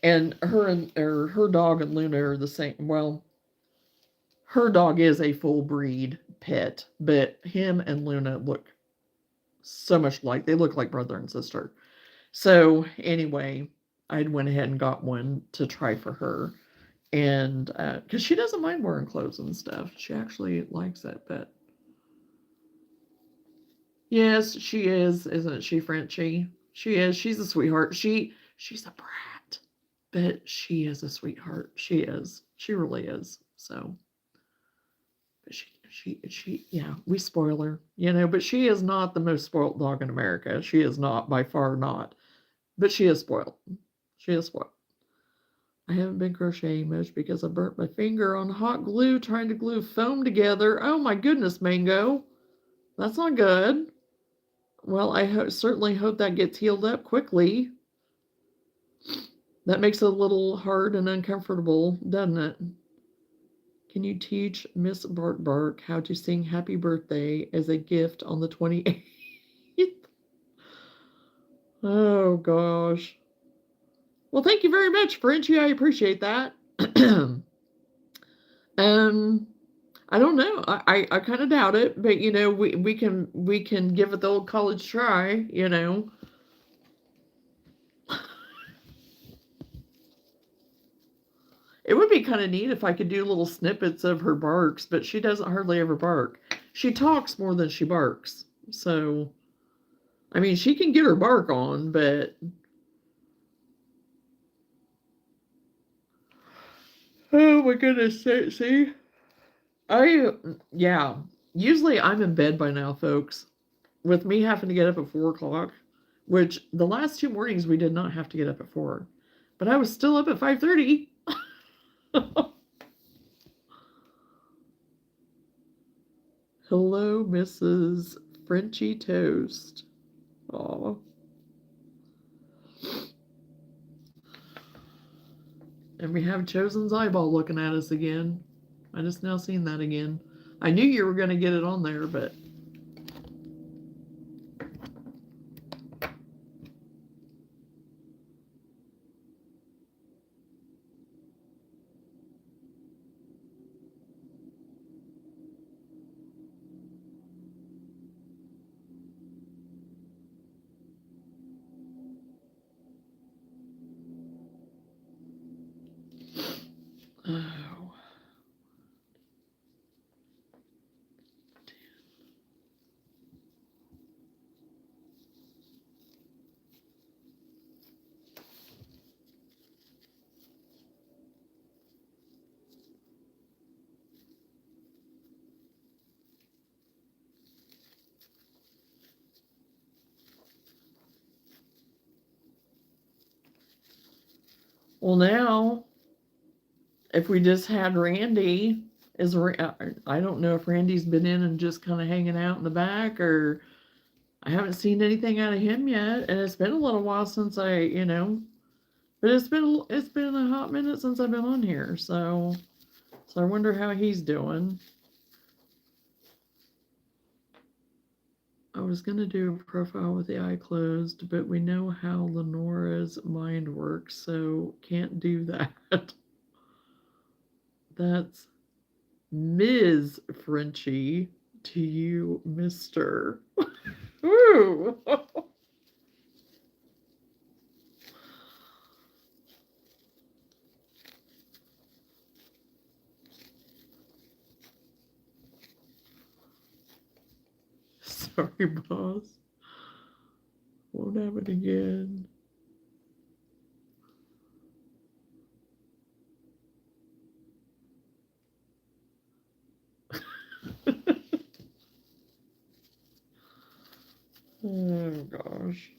and her dog and Luna are the same. Well, her dog is a full breed pet, but him and Luna look so much alike. They look like brother and sister. So anyway, I went ahead and got one to try for her. And because she doesn't mind wearing clothes and stuff, she actually likes it. But yes, she is, isn't she, Frenchie? She is. She's a sweetheart. She's a brat, but she is a sweetheart. She is. She really is. So, but yeah, we spoil her, But she is not the most spoiled dog in America. She is not, by far not. But she is spoiled. She is spoiled. I haven't been crocheting much because I burnt my finger on hot glue trying to glue foam together. Oh my goodness, Mango. That's not good. Well, I certainly hope that gets healed up quickly. That makes it a little hard and uncomfortable, doesn't it? Can you teach Miss Bark Bark how to sing Happy Birthday as a gift on the 28th? Oh, gosh. Well, thank you very much, Frenchie. I appreciate that. I don't know. I kind of doubt it, but we can give it the old college try. It would be kind of neat if I could do little snippets of her barks, but she doesn't hardly ever bark. She talks more than she barks. So, I mean, she can get her bark on, but oh my goodness, see? Yeah. Usually I'm in bed by now, folks. With me having to get up at 4 o'clock, which the last 2 mornings we did not have to get up at 4, but I was still up at 5:30. Hello, Mrs. Frenchy Toast. Aw. And we have Chosen's eyeball looking at us again. I just now seen that again. I knew you were going to get it on there, but oh. Well, now, if we just had Randy, I don't know if Randy's been in and just kind of hanging out in the back, or I haven't seen anything out of him yet, and it's been a little while since but it's been a hot minute since I've been on here, so I wonder how he's doing. I was going to do a profile with the eye closed, but we know how Lenora's mind works, so can't do that. That's Ms. Frenchie to you, Mr. Ooh. Sorry, boss. Won't have it again. Oh, gosh.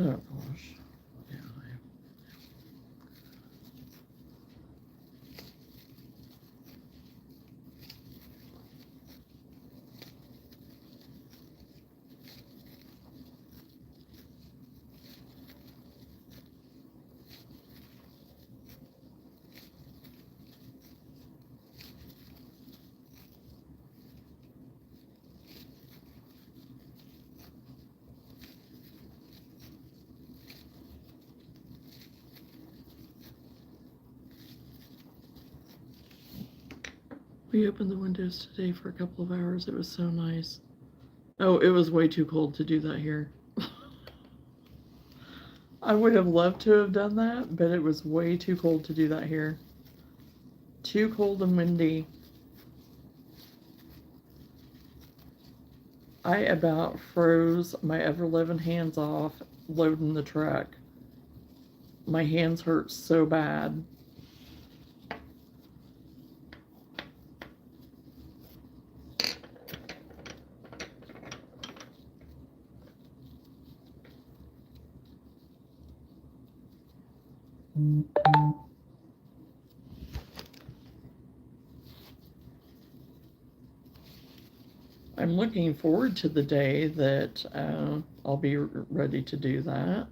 Oh gosh. Yeah. We opened the windows today for a couple of hours. It was so nice. Oh, it was way too cold to do that here. I would have loved to have done that, but it was way too cold to do that here. Too cold and windy. I about froze my ever-loving hands off loading the truck. My hands hurt so bad. I'm looking forward to the day that I'll be ready to do that.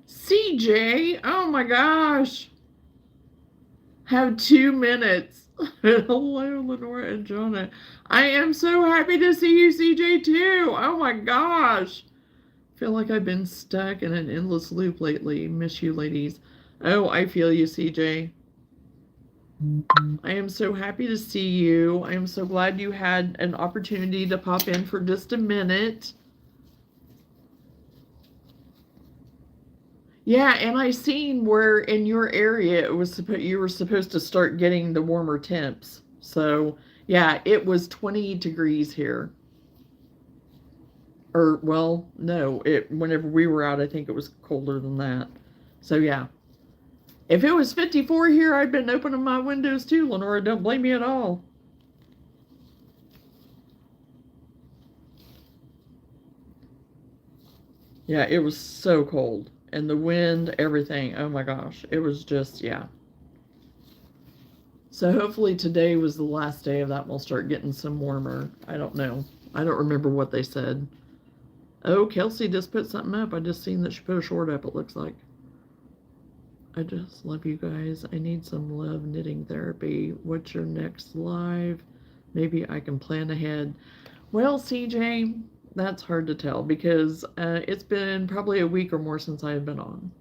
CJ, oh my gosh. Have 2 minutes. Hello, Lenora and Johnna. I am so happy to see you, CJ, too. Oh my gosh. Feel like I've been stuck in an endless loop lately. Miss you, ladies. Oh, I feel you, CJ. I am so happy to see you. I am so glad you had an opportunity to pop in for just a minute. Yeah, and I seen where in your area it was you were supposed to start getting the warmer temps. So, yeah, it was 20 degrees here. Or, well, no, whenever we were out, I think it was colder than that. So, yeah. If it was 54 here, I'd been opening my windows too, Lenora. Don't blame me at all. Yeah, it was so cold. And the wind, everything. Oh my gosh. It was just, yeah. So hopefully today was the last day of that. We'll start getting some warmer. I don't know. I don't remember what they said. Oh, Kelsey just put something up. I just seen that she put a short up, it looks like. I just love you guys. I need some love knitting therapy. What's your next live? Maybe I can plan ahead. Well, CJ, that's hard to tell because it's been probably a week or more since I've been on.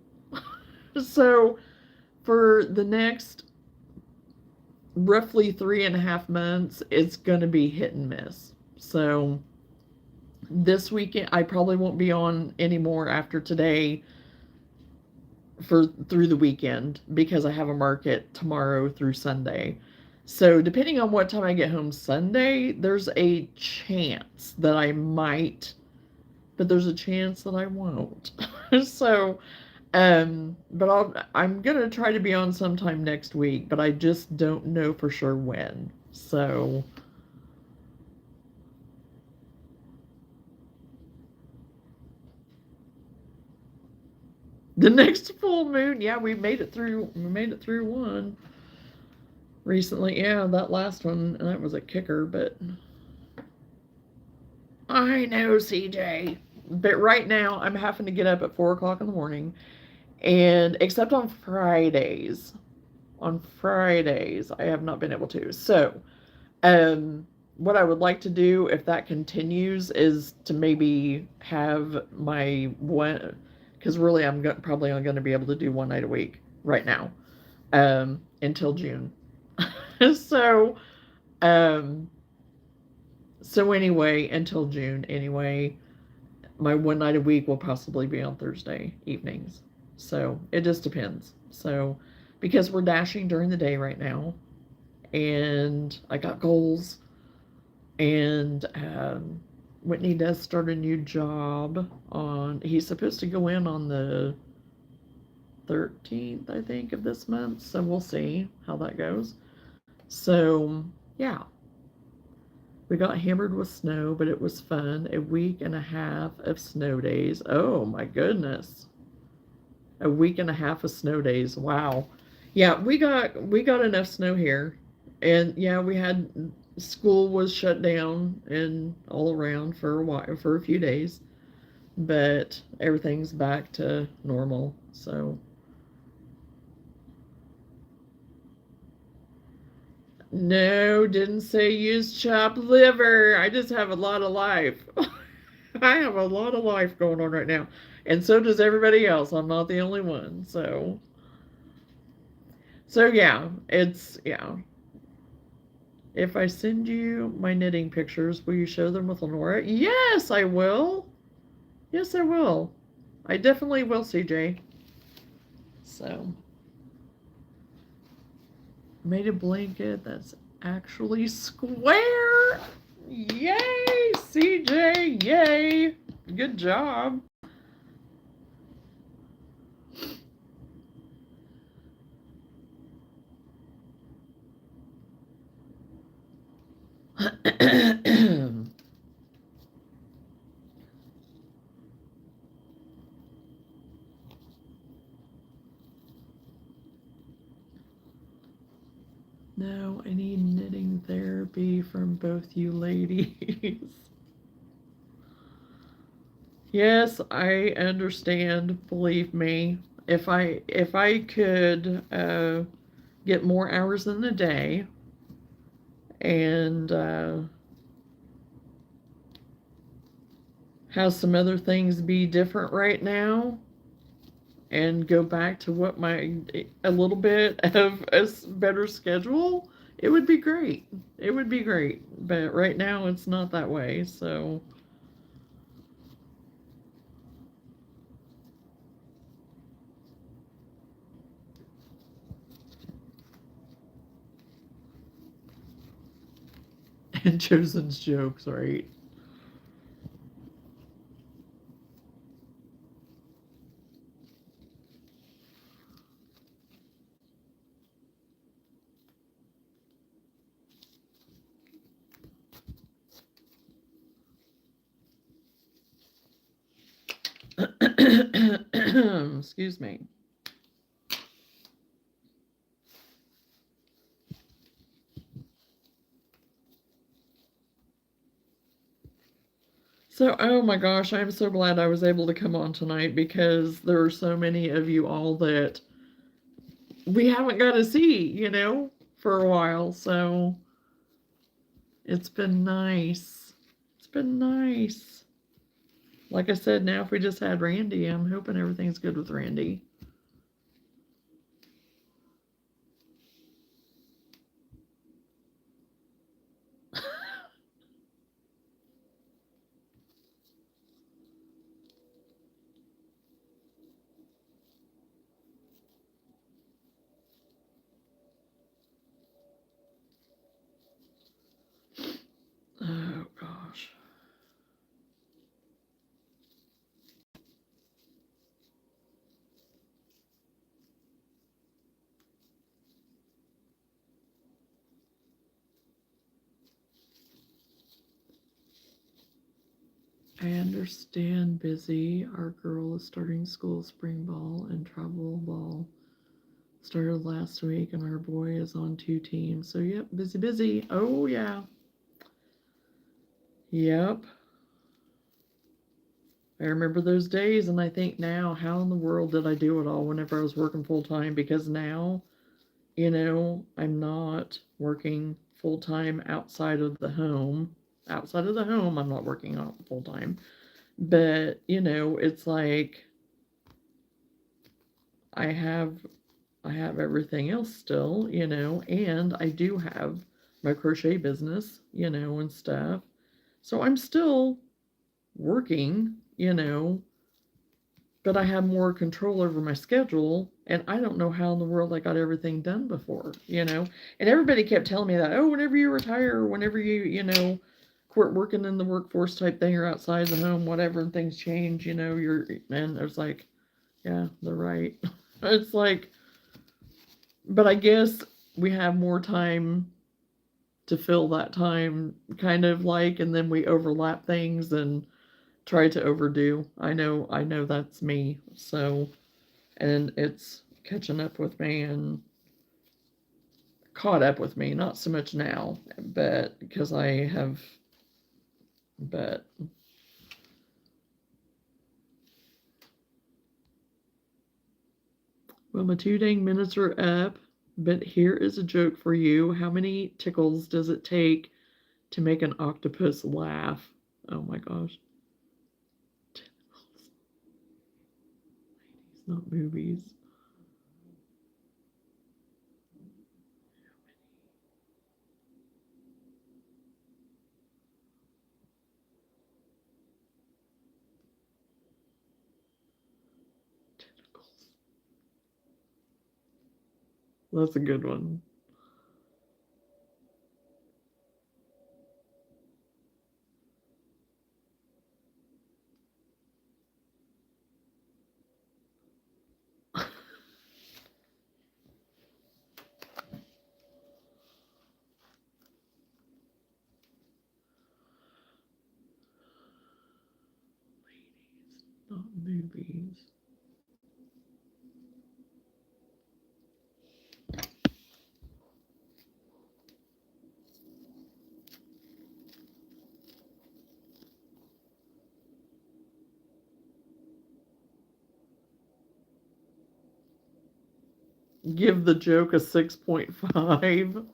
So for the next roughly 3.5 months, it's going to be hit and miss. So this weekend, I probably won't be on anymore after today through the weekend because I have a market tomorrow through Sunday. So depending on what time I get home Sunday, there's a chance that I might, but there's a chance that I won't. So, but I'm gonna try to be on sometime next week, but I just don't know for sure when. So. The next full moon, yeah, we made it through one recently. Yeah, that last one, that was a kicker, but I know, CJ. But right now, I'm having to get up at 4 o'clock in the morning, and except on Fridays. On Fridays, I have not been able to. So, what I would like to do, if that continues, is to maybe have my one, because really I'm probably only going to be able to do one night a week right now, until June. So, So anyway, until June anyway, my one night a week will possibly be on Thursday evenings. So it just depends. So because we're dashing during the day right now, and I got goals, and Whitney does start a new job on. He's supposed to go in on the 13th, I think, of this month. So we'll see how that goes. So yeah, we got hammered with snow, but it was fun. A week and a half of snow days. Oh my goodness. A week and a half of snow days. Wow. Yeah, we got enough snow here. And yeah, we had school was shut down and all around for a while, for a few days, but everything's back to normal. So no, didn't say use chopped liver. I just have a lot of life. I have a lot of life going on right now. And so does everybody else. I'm not the only one. So yeah, it's yeah. If I send you my knitting pictures, will you show them with Lenora? Yes, I will. Yes, I will. I definitely will, CJ. So, made a blanket that's actually square. Yay, CJ, yay. Good job. No, I need knitting therapy from both you ladies. Yes, I understand, believe me. If I could get more hours in the day and have some other things be different right now and go back to what my a little bit of a better schedule, it would be great. It would be great. But right now it's not that way. So and Chosen's jokes, right? Excuse me. So, oh my gosh, I'm so glad I was able to come on tonight because there are so many of you all that we haven't got to see, for a while. So, it's been nice. It's been nice. Like I said, now if we just had Randy, I'm hoping everything's good with Randy. Oh gosh. I understand busy. Our girl is starting school spring ball and travel ball started last week, and our boy is on 2 teams. So, yep, busy, busy. Oh, yeah. Yep. I remember those days, and I think now, how in the world did I do it all whenever I was working full time? Because now, I'm not working full time outside of the home. Outside of the home, I'm not working out full time. But, it's like I have I have everything else still, and I do have my crochet business, and stuff. So I'm still working, but I have more control over my schedule, and I don't know how in the world I got everything done before. And everybody kept telling me that, oh, whenever you retire, or whenever you quit working in the workforce type thing, or outside the home, whatever, and things change, and I was like, yeah, they're right. It's like, but I guess we have more time to fill that time, kind of like, and then we overlap things and try to overdo. I know that's me. So, and it's catching up with me and caught up with me, not so much now, but because I have, but well, my 2 dang minutes are up, but here is a joke for you. How many tickles does it take to make an octopus laugh? Oh my gosh. Tickles. Ladies, not movies. Tentacles. That's a good one. Ladies, not movies. Give the joke a 6.5.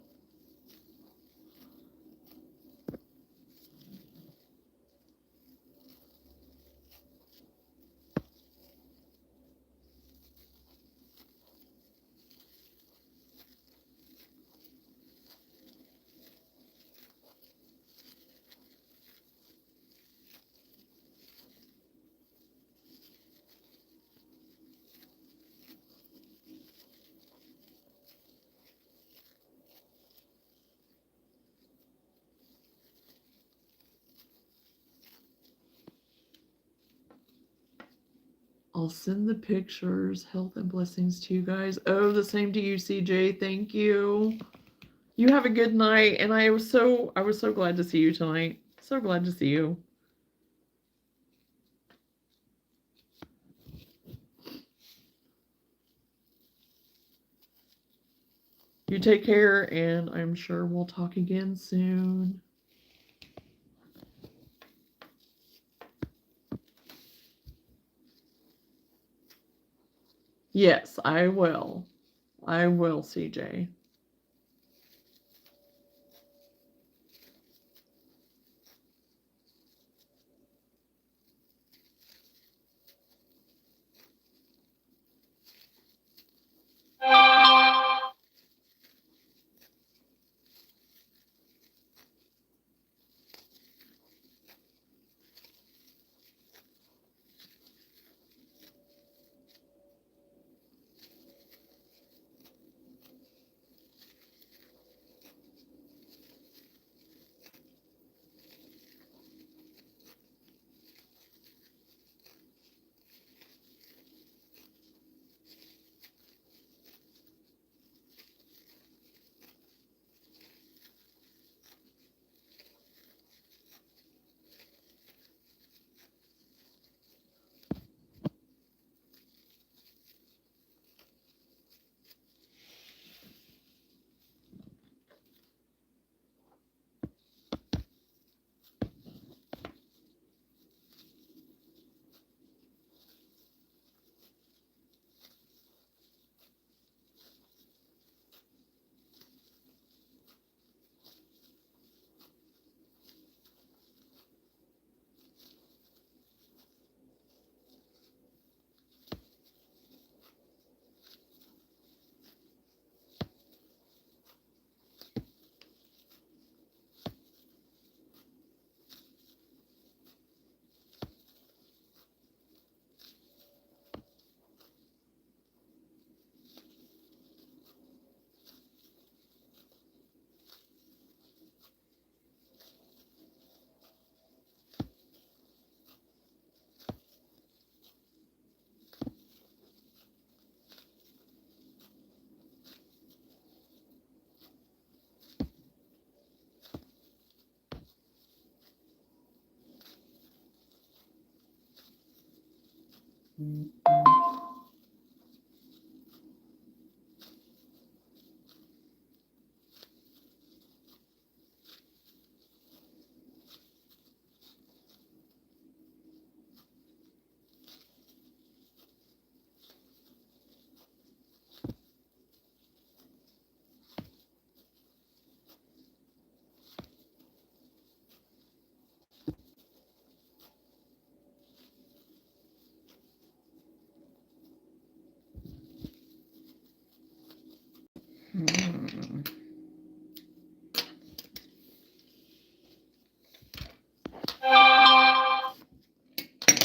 I'll send the pictures. Health and blessings to you guys. Oh, the same to you, CJ. Thank you. You have a good night, and I was so glad to see you tonight. So glad to see you. You take care, and I'm sure we'll talk again soon. Yes, I will. I will, CJ.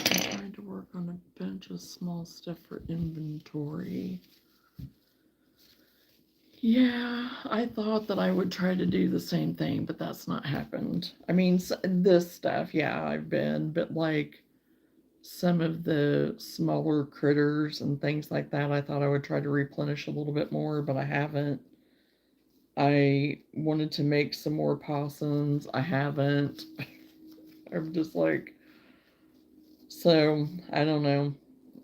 Trying to work on a bunch of small stuff for inventory. Yeah, I thought that I would try to do the same thing, but that's not happened. I mean, this stuff, yeah, I've been, but like some of the smaller critters and things like that, I thought I would try to replenish a little bit more, but I haven't. I wanted to make some more possums. I haven't. I'm just like, so I don't know.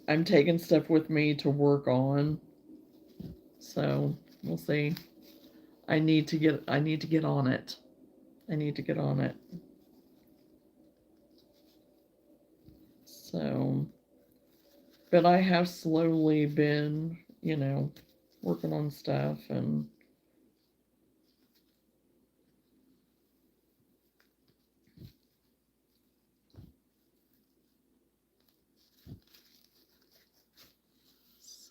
I'm taking stuff with me to work on. So we'll see. I need to get on it. I need to get on it. So, but I have slowly been, working on stuff and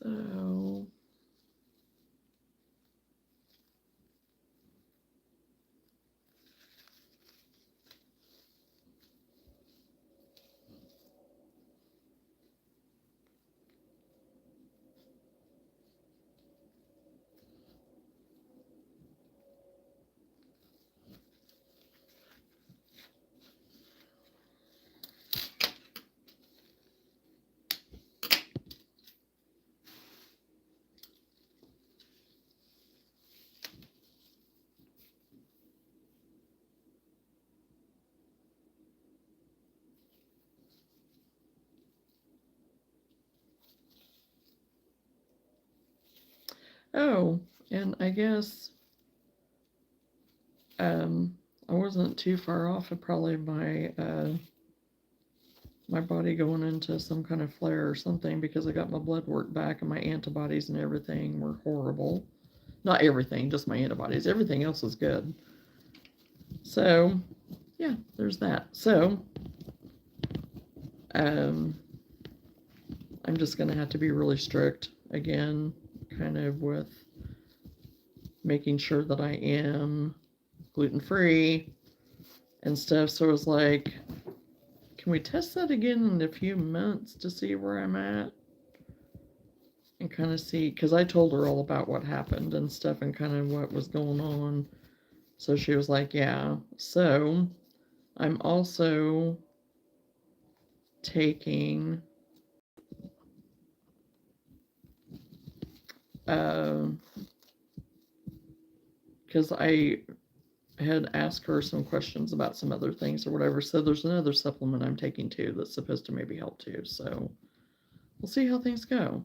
so oh, and I guess I wasn't too far off of probably my body going into some kind of flare or something because I got my blood work back and my antibodies and everything were horrible. Not everything, just my antibodies. Everything else was good. So, yeah, there's that. So, I'm just going to have to be really strict again, kind of with making sure that I am gluten-free and stuff. So it was like, can we test that again in a few months to see where I'm at? And kind of see, because I told her all about what happened and stuff and kind of what was going on. So she was like, yeah. So I'm also taking because I had asked her some questions about some other things or whatever. So there's another supplement I'm taking too that's supposed to maybe help too. So we'll see how things go.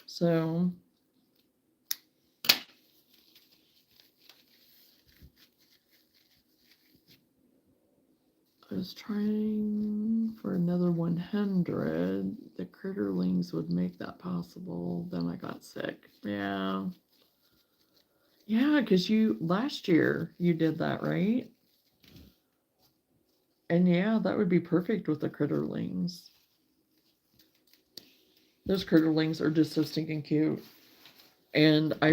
So I was trying for another 100. The critterlings would make that possible. Then I got sick. Yeah. Yeah, because last year you did that, right? And yeah, that would be perfect with the critterlings. Those critterlings are just so stinking cute. And I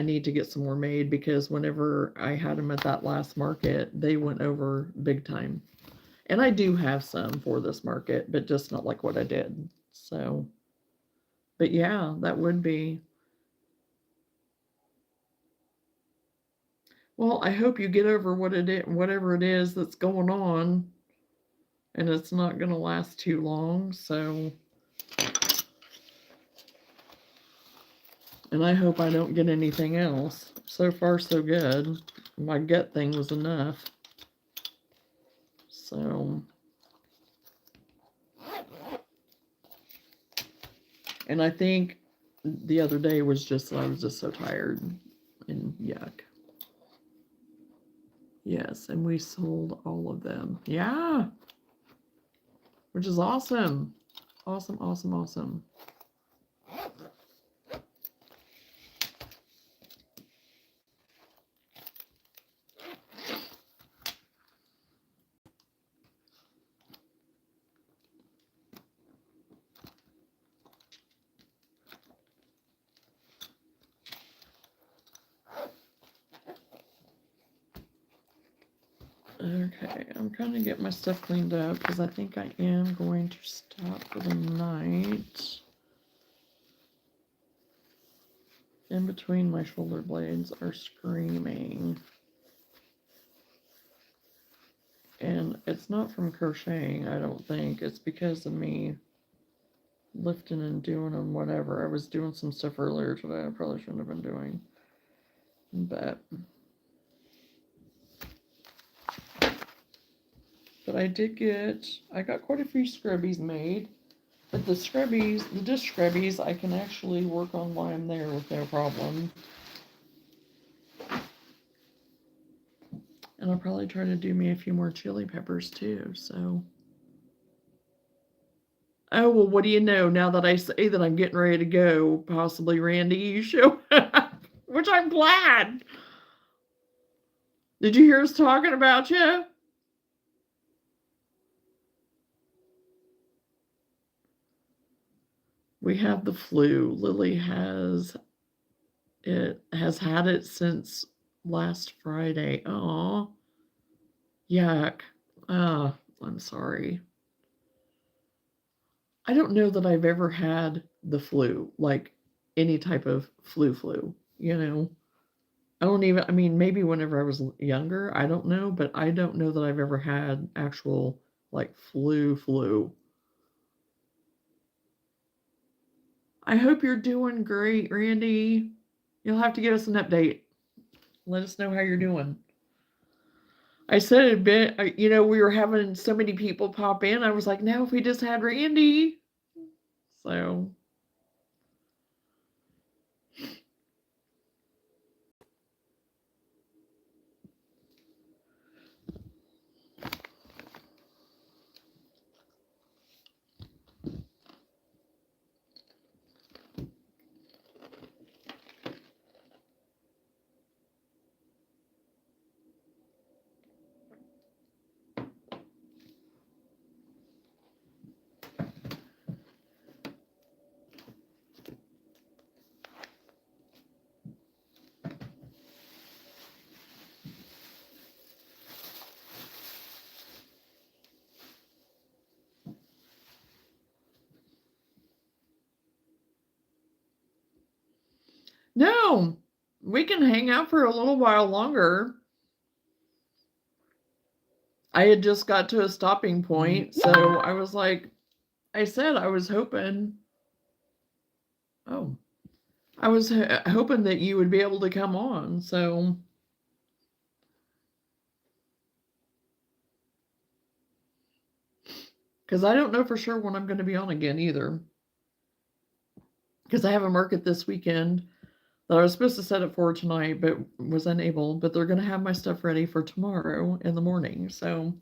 need to get some more made because whenever I had them at that last market, they went over big time. And I do have some for this market, but just not like what I did. So, but yeah, that would be. Well, I hope you get over whatever it is that's going on, and it's not going to last too long. So, and I hope I don't get anything else. So far, so good. My gut thing was enough. So, and I think the other day was just that I was just so tired and yuck. Yes, and we sold all of them. Yeah, which is awesome. Awesome, awesome, awesome. Okay, I'm trying to get my stuff cleaned up because I think I am going to stop for the night. In between my shoulder blades are screaming. And it's not from crocheting, I don't think. It's because of me lifting and doing and whatever. I was doing some stuff earlier today I probably shouldn't have been doing. But I got quite a few scrubbies made. But the disc scrubbies, I can actually work on while I'm there with no problem. And I'll probably try to do me a few more chili peppers too, so. Oh, well, what do you know? Now that I say that I'm getting ready to go, possibly, Randy, you show up, which I'm glad. Did you hear us talking about you? We have the flu. Lily has had it since last Friday. Oh, yuck. I'm sorry. I don't know that I've ever had the flu, like any type of flu, you know. I mean, maybe whenever I was younger, I don't know, but I don't know that I've ever had actual, like, flu. I hope you're doing great, Randy. You'll have to give us an update. Let us know how you're doing. I said it a bit, we were having so many people pop in. I was like, now if we just had Randy. So. No, we can hang out for a little while longer. I had just got to a stopping point, so I was like, I said I was hoping. Oh, I was hoping that you would be able to come on, so. Because I don't know for sure when I'm going to be on again either. Because I have a market this weekend that I was supposed to set it for tonight, but was unable. But they're going to have my stuff ready for tomorrow in the morning, so.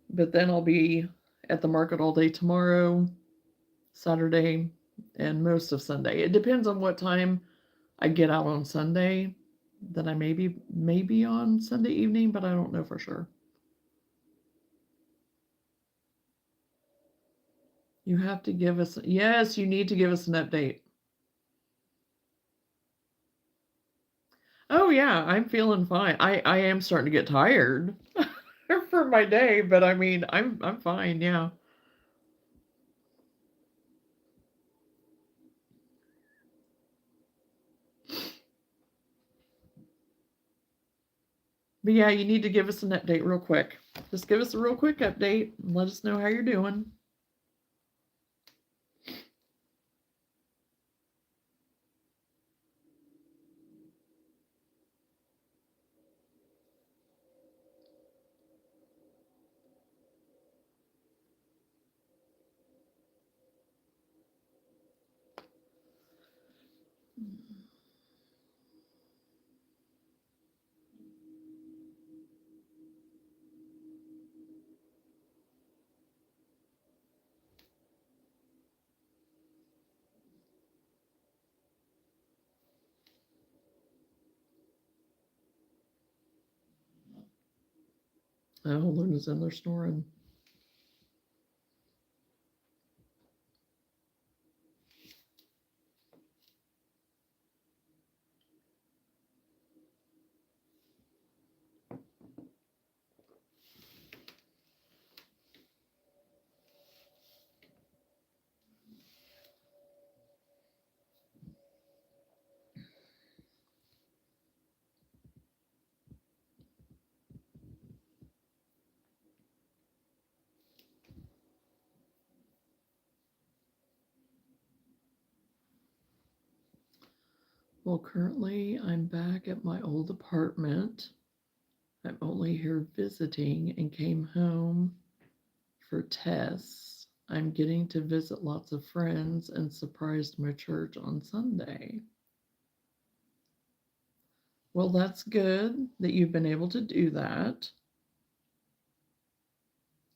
But then I'll be at the market all day tomorrow, Saturday, and most of Sunday. It depends on what time I get out on Sunday. That I maybe on Sunday evening, but I don't know for sure. You have to give us, yes, you need to give us an update. Oh yeah, I'm feeling fine. I am starting to get tired for my day, but I mean, I'm fine, yeah. But yeah, you need to give us an update real quick. Just give us a real quick update and let us know how you're doing. Oh, Luna's in there snoring. Well, currently I'm back at my old apartment. I'm only here visiting and came home for tests. I'm getting to visit lots of friends and surprised my church on Sunday. Well, that's good that you've been able to do that.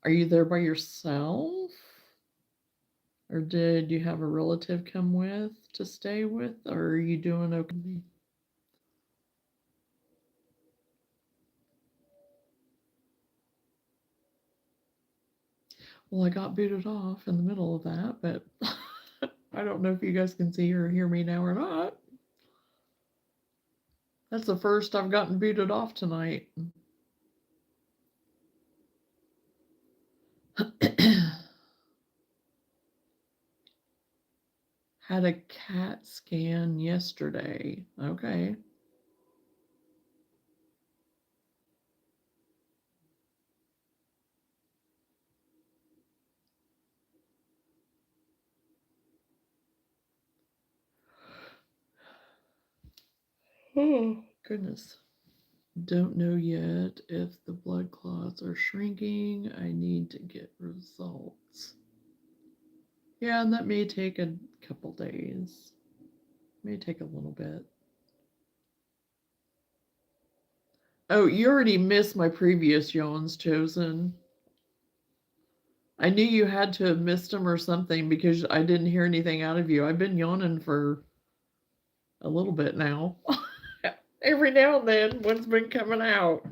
Are you there by yourself? Or did you have a relative come with to stay with? Or are you doing okay? Well, I got booted off in the middle of that, but I don't know if you guys can see or hear me now or not. That's the first I've gotten booted off tonight. Had a CAT scan yesterday. Okay. Oh, goodness. Don't know yet if the blood clots are shrinking. I need to get results. Yeah, and that may take a couple days. May take a little bit. Oh, you already missed my previous yawns, Chosen. I knew you had to have missed them or something because I didn't hear anything out of you. I've been yawning for a little bit now. Every now and then, one's been coming out.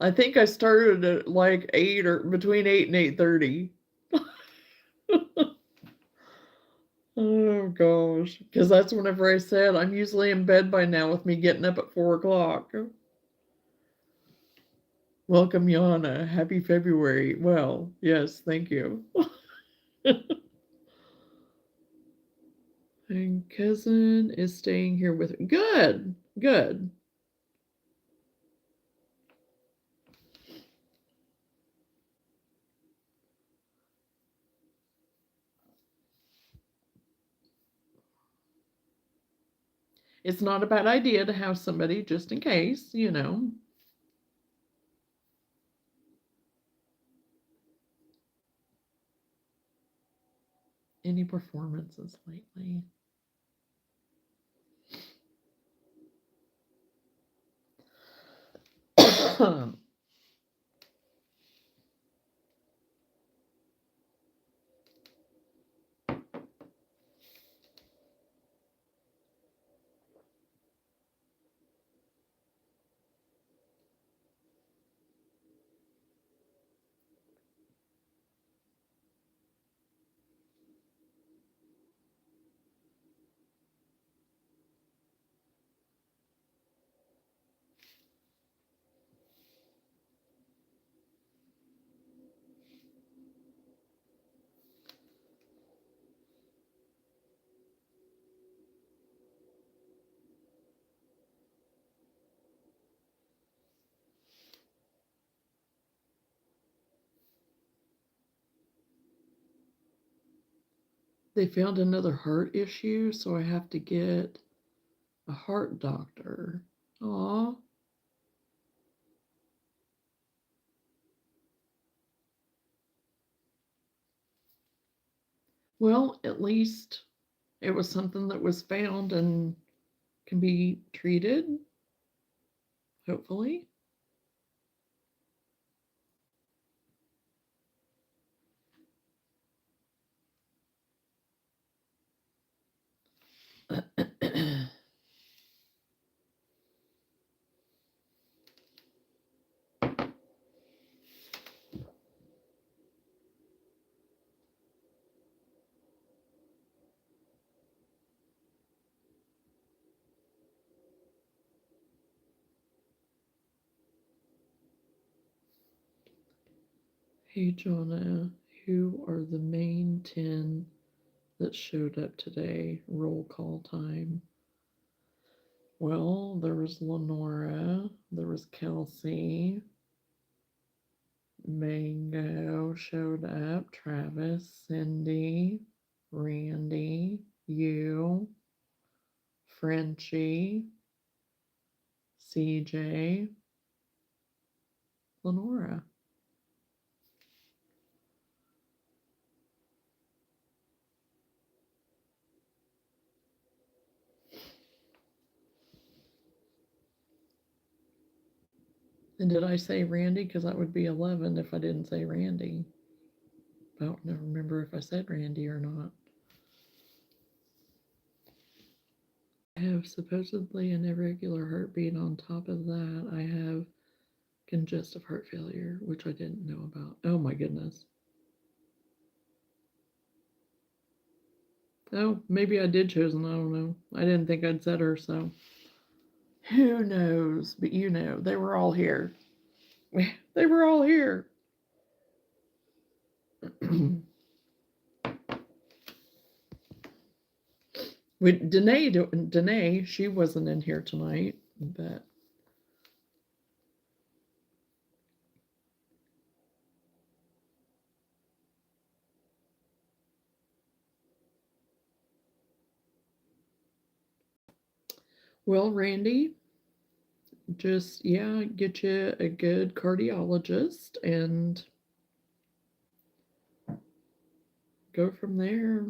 I think I started at like 8 or between 8 and 8:30. Oh gosh, because that's whenever I said I'm usually in bed by now with me getting up at 4 o'clock. Welcome, Johnna. Happy February. Well, yes, thank you. And cousin is staying here with me. Good, good. It's not a bad idea to have somebody just in case, you know. Any performances lately? They found another heart issue, so I have to get a heart doctor. Aw. Well, at least it was something that was found and can be treated, hopefully. Hey, Johnna, who are the main 10 that showed up today? Roll call time. Well, there was Lenora, there was Kelsey, Mango showed up, Travis, Cindy, Randy, you, Frenchie, CJ, Lenora. And did I say Randy? Because that would be 11 if I didn't say Randy. I don't remember if I said Randy or not. I have supposedly an irregular heartbeat. On top of that, I have congestive heart failure, which I didn't know about. Oh my goodness. Oh, maybe I did chosen. I don't know. I didn't think I'd said her, so who knows? But you know, they were all here. They were all here. With Danae, she wasn't in here tonight, but well, Randy, just get you a good cardiologist and go from there.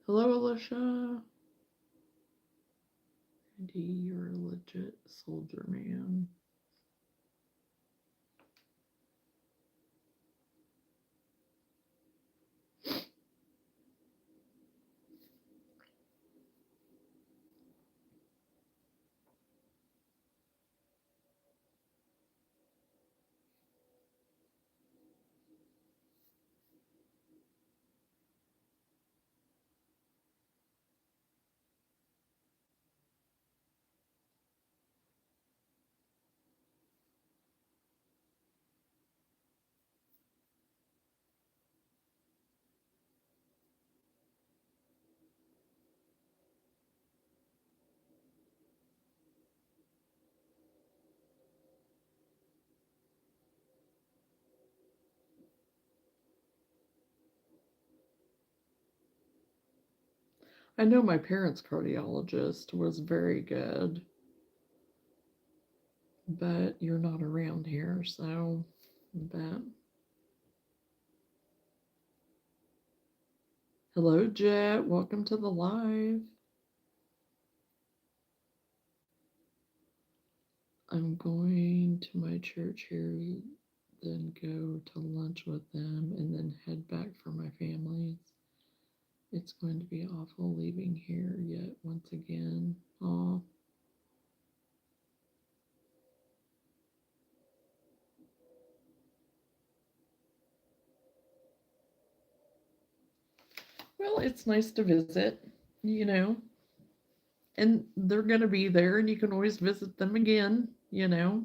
Hello, Alicia. Randy, you're a legit soldier, man. I know my parents' cardiologist was very good, but you're not around here, so but hello, Jet. Welcome to the live. I'm going to my church here, then go to lunch with them, and then head back for my family's. It's going to be awful leaving here yet once again. Aw. Well, it's nice to visit, you know, and they're going to be there, and you can always visit them again, you know.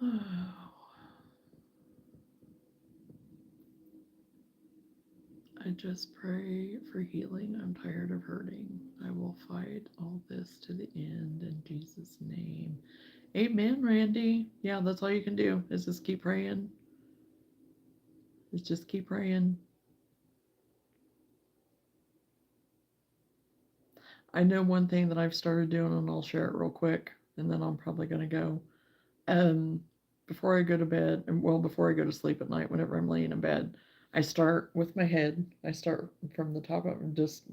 I just pray for healing. I'm tired of hurting. I will fight all this to the end in Jesus' name. Amen, Randy. Yeah, that's all you can do is just keep praying. Is just keep praying. I know one thing that I've started doing, and I'll share it real quick, and then I'm probably going to go. Um, Before I go to bed, and well, before I go to sleep at night, whenever I'm laying in bed, I start with my head. I start from the top of just,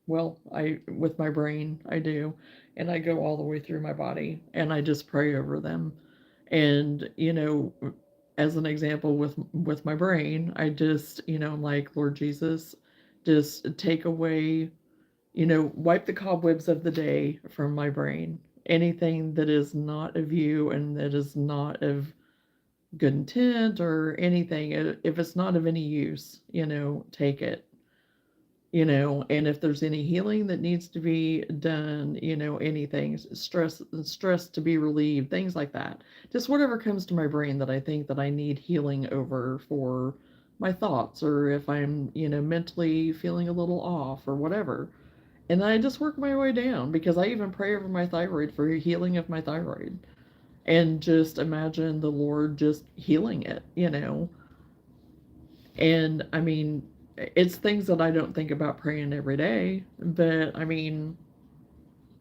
well, I with my brain, I do, and I go all the way through my body, and I just pray over them. And as an example with my brain, I just, I'm like, Lord Jesus, just take away, wipe the cobwebs of the day from my brain. Anything that is not of you and that is not of good intent or anything, if it's not of any use, take it. And if there's any healing that needs to be done, anything, stress to be relieved, things like that. Just whatever comes to my brain that I think that I need healing over for my thoughts, or if I'm, mentally feeling a little off or whatever. And then I just work my way down, because I even pray over my thyroid for healing of my thyroid. And just imagine the Lord just healing it. And I mean, it's things that I don't think about praying every day, but I mean,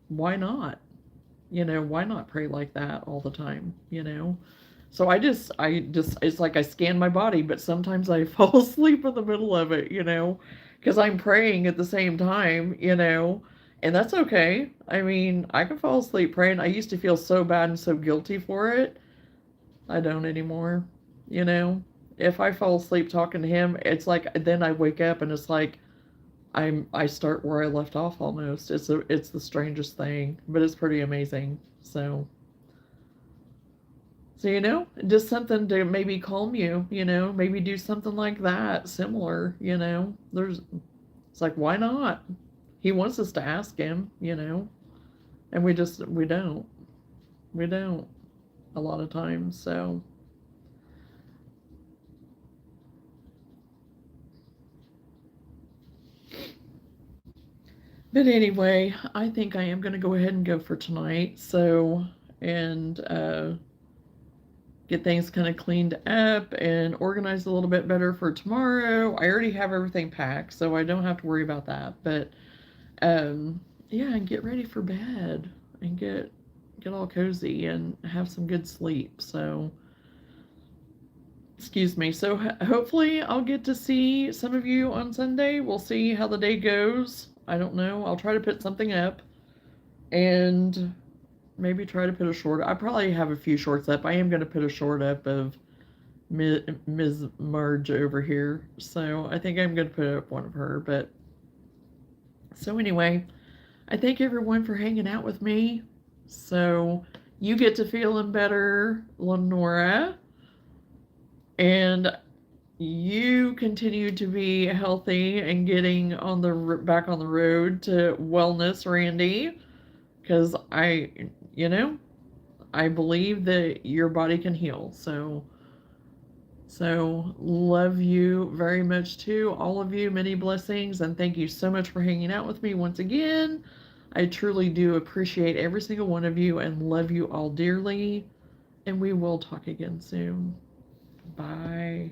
why not? Why not pray like that all the time? So I just, it's like I scan my body, but sometimes I fall asleep in the middle of it, because I'm praying at the same time, and that's okay. I mean, I can fall asleep praying. I used to feel so bad and so guilty for it. I don't anymore, you know. If I fall asleep talking to him, it's like then I wake up and it's like I start where I left off almost. It's the strangest thing, but it's pretty amazing. So just something to maybe calm you, maybe do something like that, similar. It's like, why not? He wants us to ask him, and we don't. We don't a lot of times, so. But anyway, I think I am going to go ahead and go for tonight. So, and get things kind of cleaned up and organized a little bit better for tomorrow. I already have everything packed, so I don't have to worry about that. But yeah, and get ready for bed and get all cozy and have some good sleep. So, excuse me. So hopefully I'll get to see some of you on Sunday. We'll see how the day goes. I don't know. I'll try to put something up and maybe try to put a short. I probably have a few shorts up. I am going to put a short up of Ms. Marge over here. So I think I'm going to put up one of her. But so anyway, I thank everyone for hanging out with me. So you get to feeling better, Lenora. And you continue to be healthy and getting on the back on the road to wellness, Randy, because I believe that your body can heal. So love you very much too, all of you. Many blessings, and thank you so much for hanging out with me once again. I truly do appreciate every single one of you and love you all dearly, and we will talk again soon. Bye.